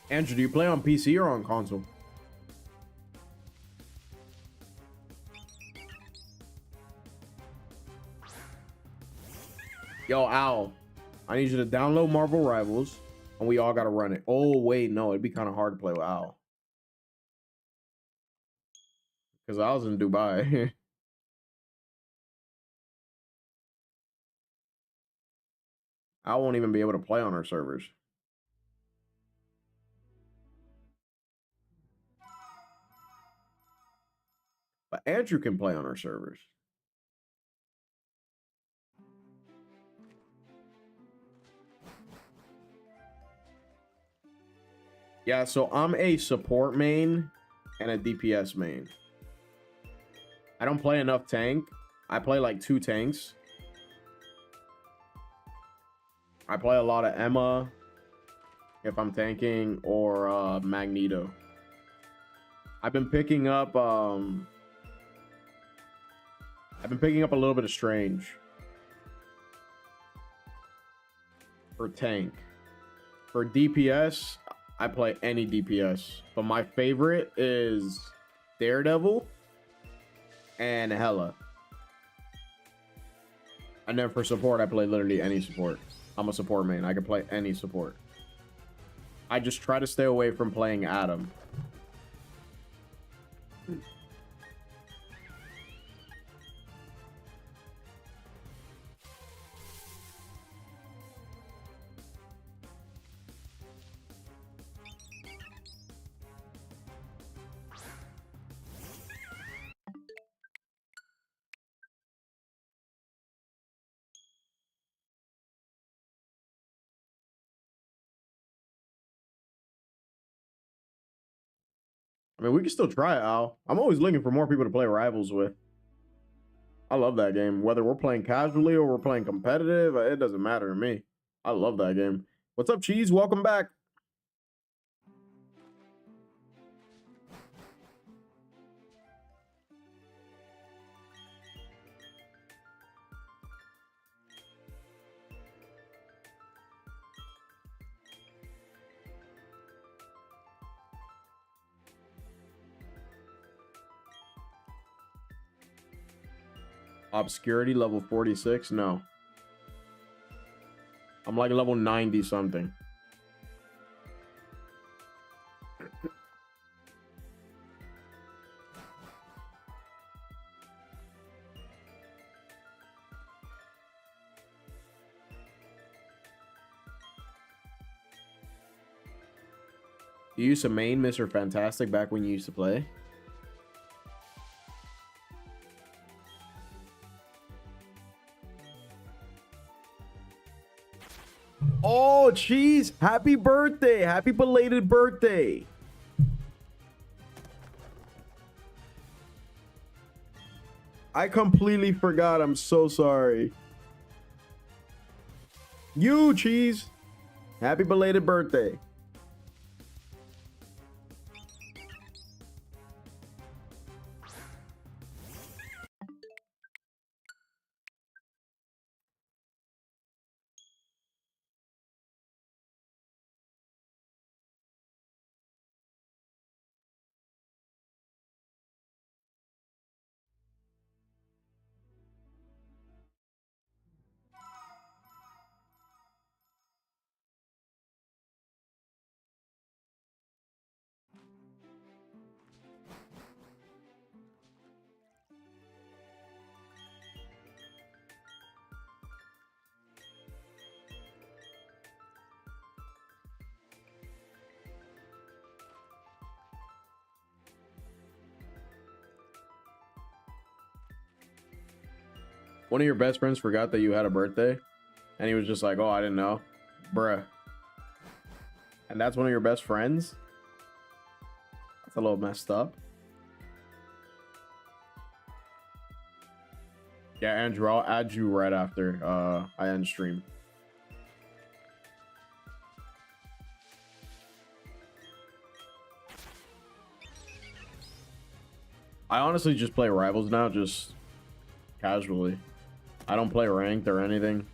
Andrew, do you play on PC or on console? Yo, Al, I need you to download Marvel Rivals, and we all got to run it. Oh, wait, no, it'd be kind of hard to play with Al. Because Al's in Dubai. Al won't even be able to play on our servers. But Andrew can play on our servers. Yeah, so I'm a support main and a DPS main. I don't play enough tank. I play like 2 tanks. I play a lot of Emma if I'm tanking, or Magneto. I've been picking up a little bit of Strange for tank. For DPS, I play any DPS, but my favorite is Daredevil and Hela. And then for support, I play literally any support. I'm a support main. I can play any support. I just try to stay away from playing Adam. I mean, we can still try it, Al. I'm always looking for more people to play Rivals with. I love that game. Whether we're playing casually or we're playing competitive, it doesn't matter to me. I love that game. What's up, Cheese? Welcome back. Obscurity level 46? No. I'm like level 90 something. You used to main Mr. Fantastic back when you used to play? Oh, Cheese. Happy birthday. Happy belated birthday. I completely forgot. I'm so sorry. You, Cheese. Happy belated birthday. One of your best friends forgot that you had a birthday, and he was just like, "Oh, I didn't know, bruh." And that's one of your best friends. That's a little messed up. Yeah, Andrew, I'll add you right after I end stream. I honestly just play Rivals now, just casually. I don't play ranked or anything.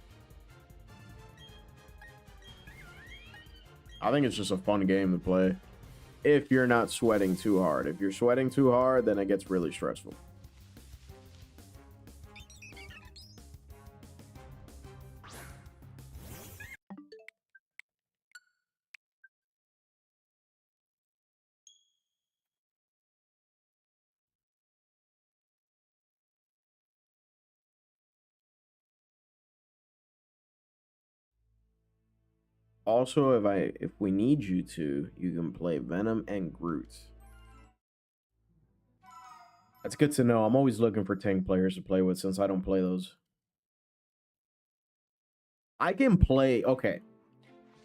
I think it's just a fun game to play if you're not sweating too hard. If you're sweating too hard, then it gets really stressful. Also, if we need you to, you can play Venom and Groot. That's good to know. I'm always looking for tank players to play with since I don't play those. I can play, okay.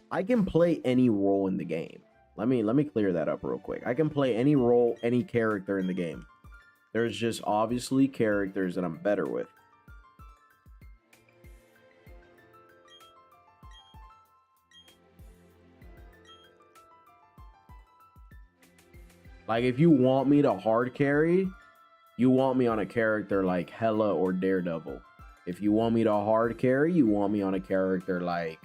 I can play any role in the game. Let me clear that up real quick. I can play any role, any character in the game. There's just obviously characters that I'm better with. Like, if you want me to hard carry, you want me on a character like Hela or Daredevil. If you want me to hard carry, you want me on a character like,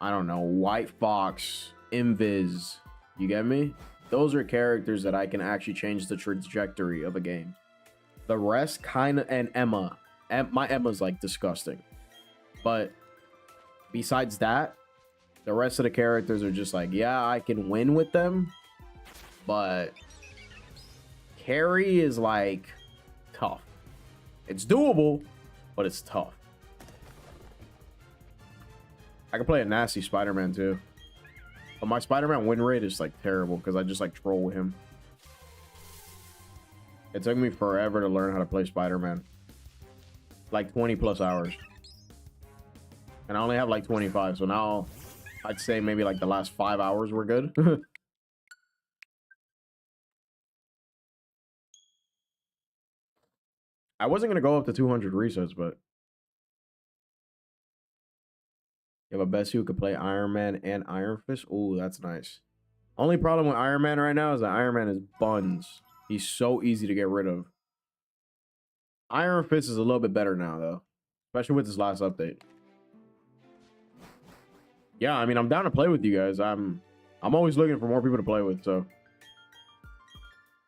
I don't know, White Fox, Invis. You get me? Those are characters that I can actually change the trajectory of a game. The rest kind of, and Emma. My Emma's like disgusting. But besides that, the rest of the characters are just like, yeah, I can win with them. But carry is like tough. It's doable, but it's tough. I can play a nasty Spider-Man too. But my Spider-Man win rate is like terrible because I just like troll with him. It took me forever to learn how to play Spider-Man. Like 20 plus hours. And I only have like 25, so now I'd say maybe like the last 5 hours were good. I wasn't going to go up to 200 resets, but you have a Bessie who could play Iron Man and Iron Fist. Ooh, that's nice. Only problem with Iron Man right now is that Iron Man is buns. He's so easy to get rid of. Iron Fist is a little bit better now, though. Especially with this last update. Yeah, I mean, I'm down to play with you guys. I'm always looking for more people to play with, so.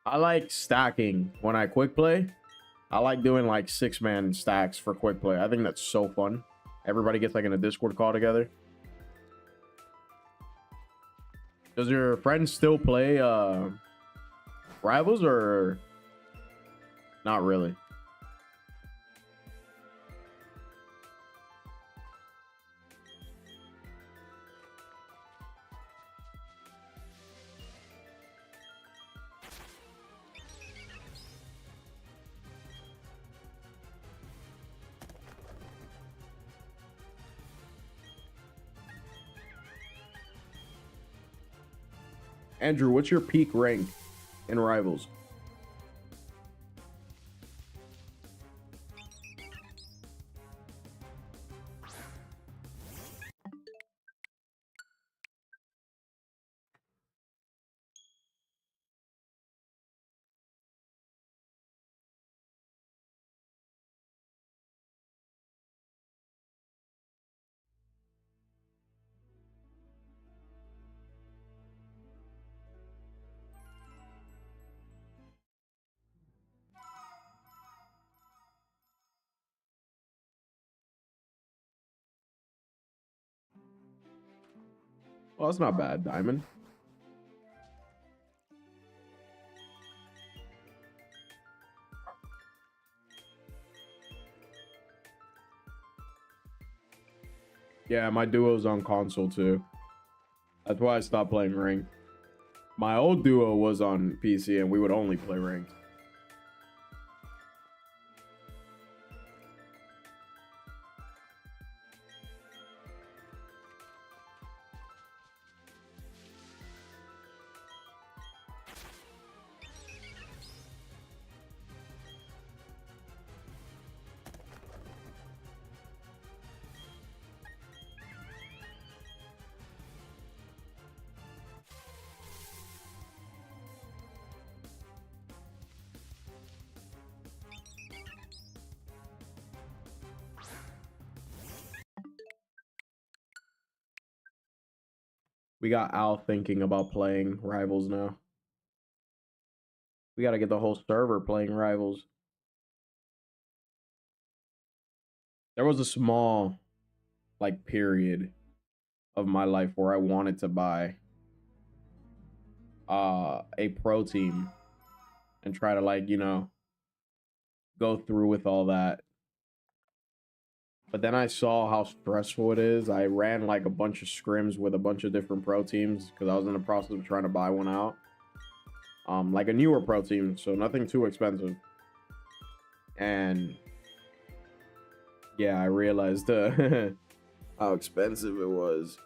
I like stacking when I quick play. I like doing like 6-man stacks for quick play. I think that's so fun. Everybody gets like in a Discord call together. Does your friend still play Rivals or not really? Andrew, what's your peak rank in Rivals? Well, that's not bad, Diamond. Yeah, my duo's on console too. That's why I stopped playing ranked. My old duo was on PC and we would only play ranked. We got Al thinking about playing Rivals now. We got to get the whole server playing Rivals. There was a small, like, period of my life where I wanted to buy a pro team and try to, like, you know, go through with all that. But then I saw how stressful it is. I ran like a bunch of scrims with a bunch of different pro teams because I was in the process of trying to buy one out. Like a newer pro team, so nothing too expensive. And yeah, I realized how expensive it was.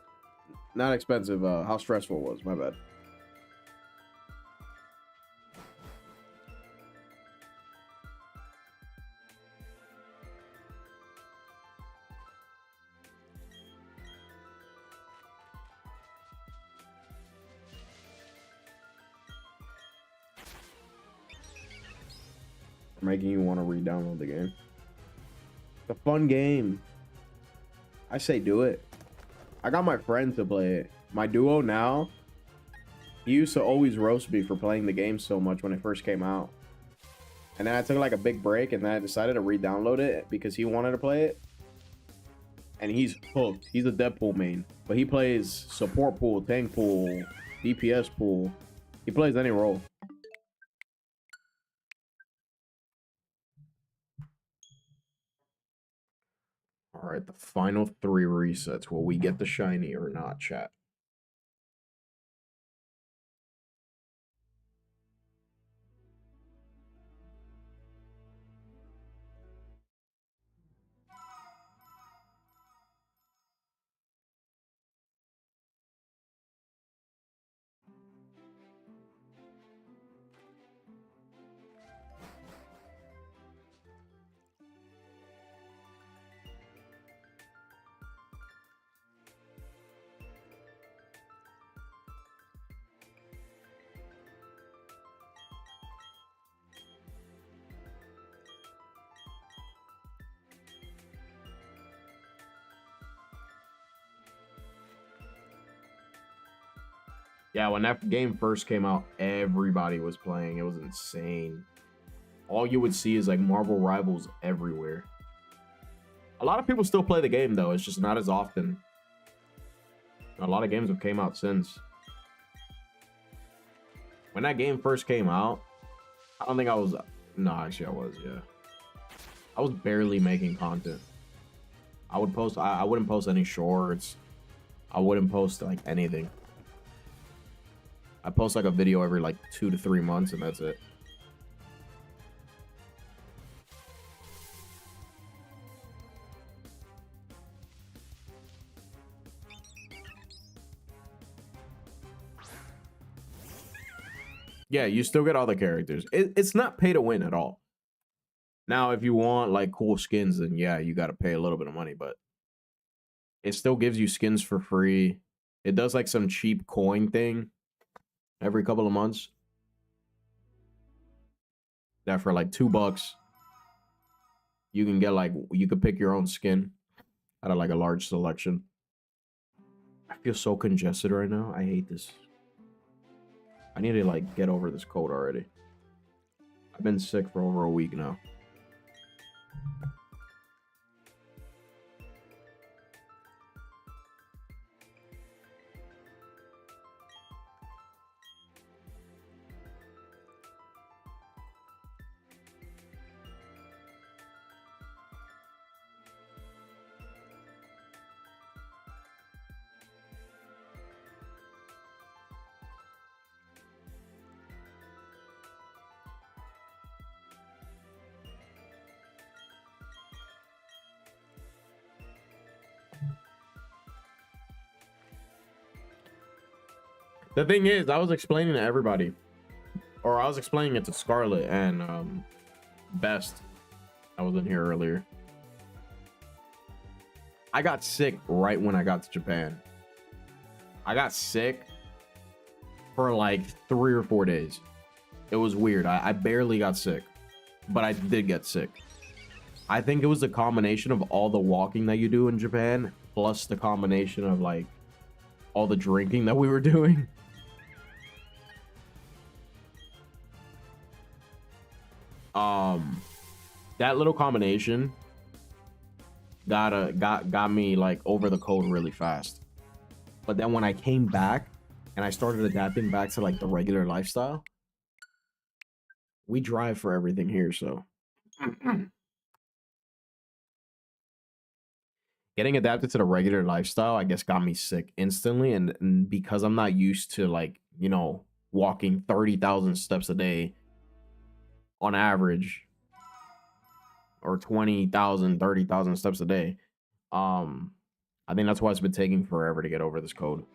Not expensive, how stressful it was, my bad. Making you want to re-download the game. It's a fun game. I say do it. I got my friend to play it. My duo now, he used to always roast me for playing the game so much when it first came out. And then I took like a big break and then I decided to re-download it because he wanted to play it. And he's hooked. He's a Deadpool main. But he plays support pool, tank pool, DPS pool. He plays any role. All right, the final 3 resets. Will we get the shiny or not, chat? Yeah, when that game first came out, everybody was playing. It was insane. All you would see is like Marvel Rivals everywhere. A lot of people still play the game though. It's just not as often. A lot of games have came out since. When that game first came out, I don't think I was... No, actually I was, yeah. I was barely making content. I would post... I wouldn't post any shorts. I wouldn't post like anything. I post like a video every like 2 to 3 months and that's it. Yeah, you still get all the characters. It's not pay to win at all. Now, if you want like cool skins, then yeah, you got to pay a little bit of money, but it still gives you skins for free. It does like some cheap coin thing every couple of months. That for like $2, you can get like, you could pick your own skin out of like a large selection. I feel so congested right now. I hate this. I need to like get over this cold already. I've been sick for over a week now. The thing is, I was explaining to everybody, or I was explaining it to Scarlet and Best. I was in here earlier. I got sick right when I got to Japan. I got sick for like 3 or 4 days. It was weird. I barely got sick, but I did get sick. I think it was the combination of all the walking that you do in Japan, plus the combination of like all the drinking that we were doing. That little combination got me like over the code really fast. But then when I came back and I started adapting back to like the regular lifestyle, we drive for everything here, so getting adapted to the regular lifestyle, I guess, got me sick instantly. And because I'm not used to, like, you know, walking 30,000 steps a day on average, or 20,000, 30,000 steps a day, I think that's why it's been taking forever to get over this code.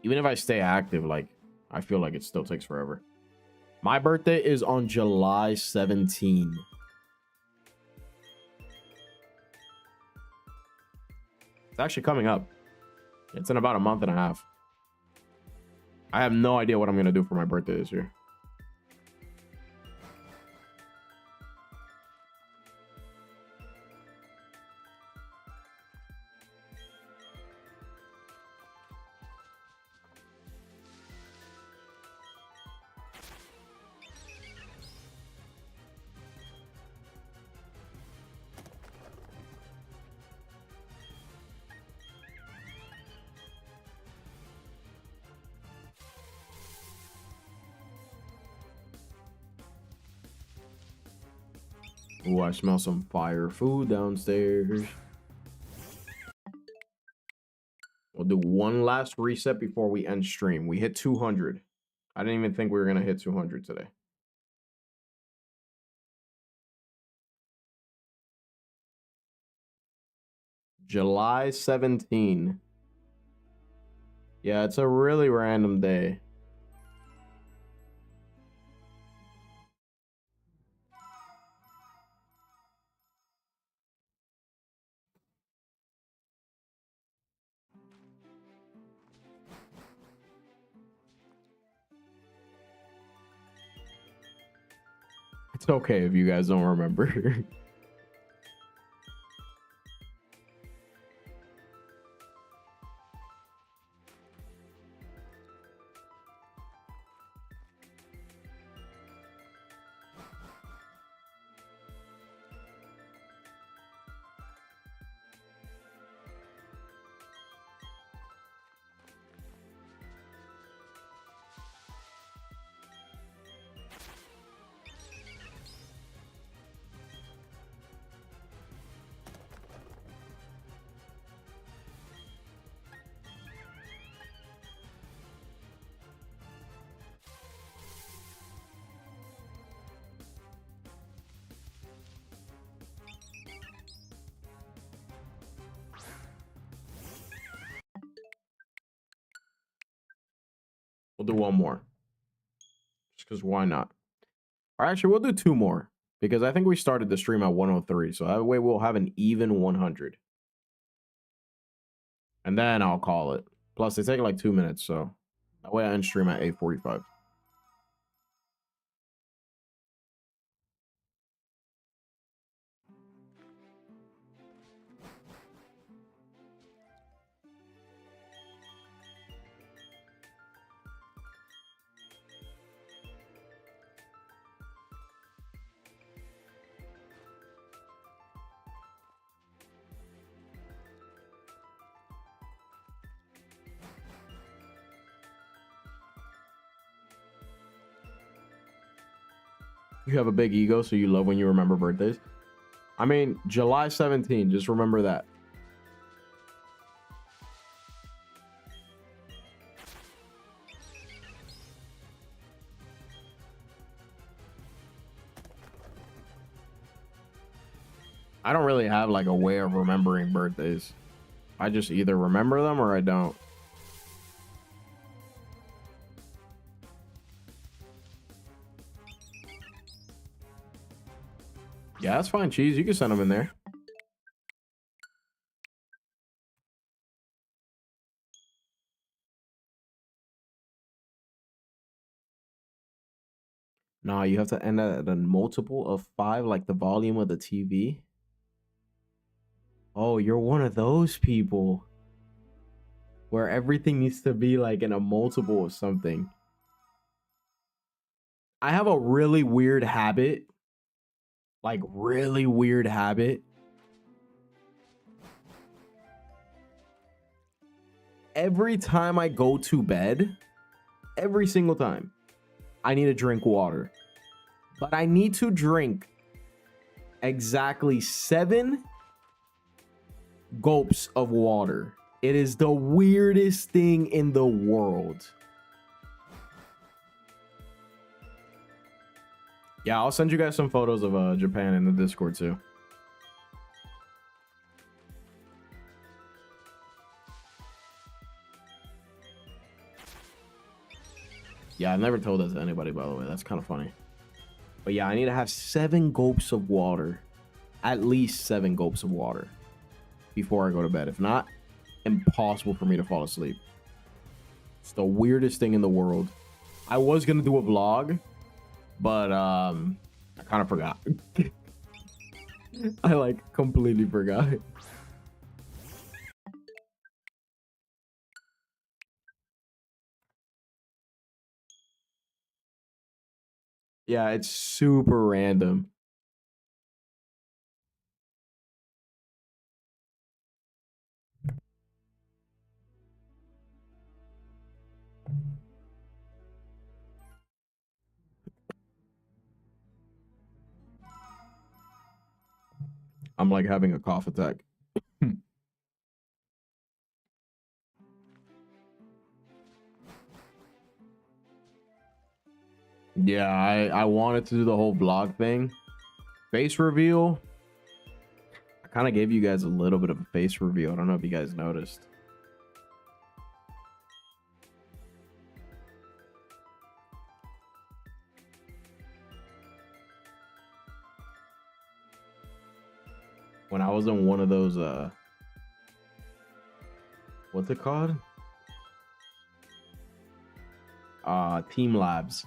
Even if I stay active, like, I feel like it still takes forever. My birthday is on July 17. It's actually coming up. It's in about a month and a half. I have no idea what I'm going to do for my birthday this year. Ooh, I smell some fire food downstairs. We'll do one last reset before we end stream. We hit 200. I didn't even think we were going to hit 200 today. July 17. Yeah, it's a really random day. It's okay if you guys don't remember. We'll do one more. Just because why not? Or actually, we'll do two more. Because I think we started the stream at 103. So that way we'll have an even 100. And then I'll call it. Plus, they take like 2 minutes. So that way I end stream at 8:45. You have a big ego, so you love when you remember birthdays. I mean, July 17, just remember that. I don't really have like a way of remembering birthdays. I just either remember them or I don't. Yeah, that's fine, Cheese. You can send them in there. Nah, you have to end at a multiple of 5, like the volume of the TV. Oh, you're one of those people. where everything needs to be like in a multiple of something. I have a really weird habit. Like, really weird habit. Every time I go to bed, every single time, I need to drink water. But I need to drink exactly 7 gulps of water. It is the weirdest thing in the world. Yeah, I'll send you guys some photos of Japan in the Discord too. Yeah, I've never told that to anybody, by the way. That's kind of funny. But yeah, I need to have 7 gulps of water. At least 7 gulps of water before I go to bed. If not, impossible for me to fall asleep. It's the weirdest thing in the world. I was going to do a vlog, but I kind of forgot. I like completely forgot. Yeah, it's super random. I'm like having a cough attack. Yeah, I wanted to do the whole vlog thing. Face reveal. I kind of gave you guys a little bit of a face reveal. I don't know if you guys noticed. When I was in one of those what's it called? Team labs.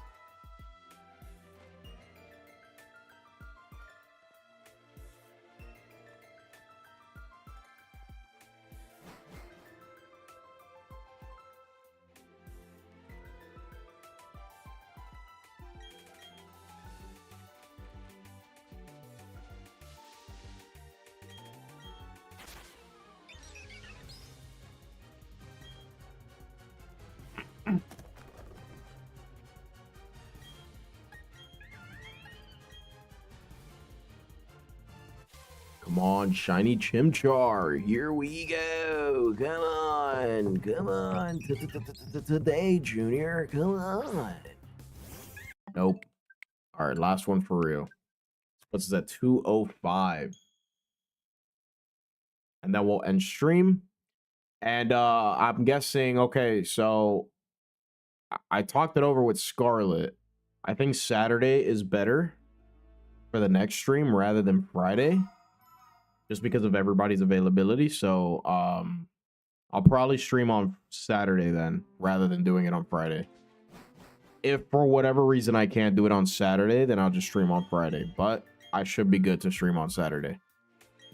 Come on, shiny Chimchar. Here we go. Come on. Today, Junior. Come on. Nope. All right, last one for real. What's that? 205. And then we'll end stream. And I'm guessing, okay, so I talked it over with Scarlet. I think Saturday is better for the next stream rather than Friday, just because of everybody's availability. So I'll probably stream on Saturday then rather than doing it on Friday. If for whatever reason I can't do it on Saturday, then I'll just stream on Friday. But I should be good to stream on Saturday.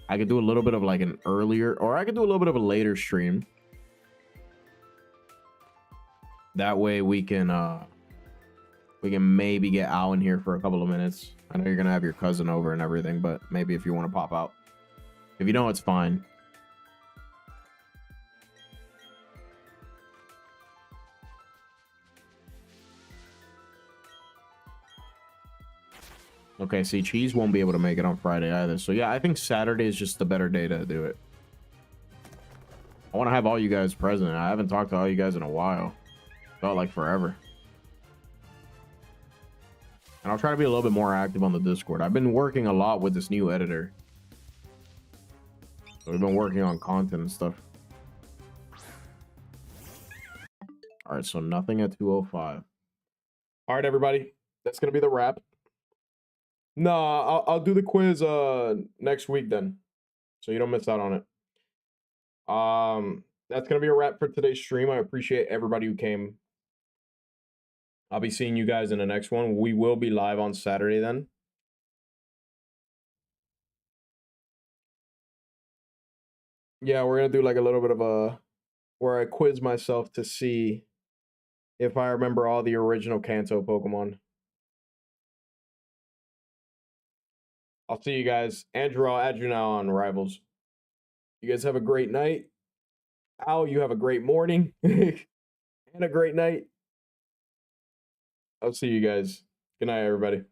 I could do a little bit of like an earlier, or I could do a little bit of a later stream. That way we can maybe get Al in here for a couple of minutes. I know you're gonna have your cousin over and everything, but maybe if you want to pop out. If you don't, it's fine. Okay, see, Cheese won't be able to make it on Friday either. So yeah, I think Saturday is just the better day to do it. I want to have all you guys present. I haven't talked to all you guys in a while. Felt like forever. And I'll try to be a little bit more active on the Discord. I've been working a lot with this new editor. So we've been working on content and stuff. All right, so nothing at 205. All right, everybody. That's going to be the wrap. No, I'll do the quiz next week then. So you don't miss out on it. That's going to be a wrap for today's stream. I appreciate everybody who came. I'll be seeing you guys in the next one. We will be live on Saturday then. Yeah, we're going to do like a little bit of a where I quiz myself to see if I remember all the original Kanto Pokemon. I'll see you guys. Andrew, I'll add you now on Rivals. You guys have a great night. Al, you have a great morning and a great night. I'll see you guys. Good night, everybody.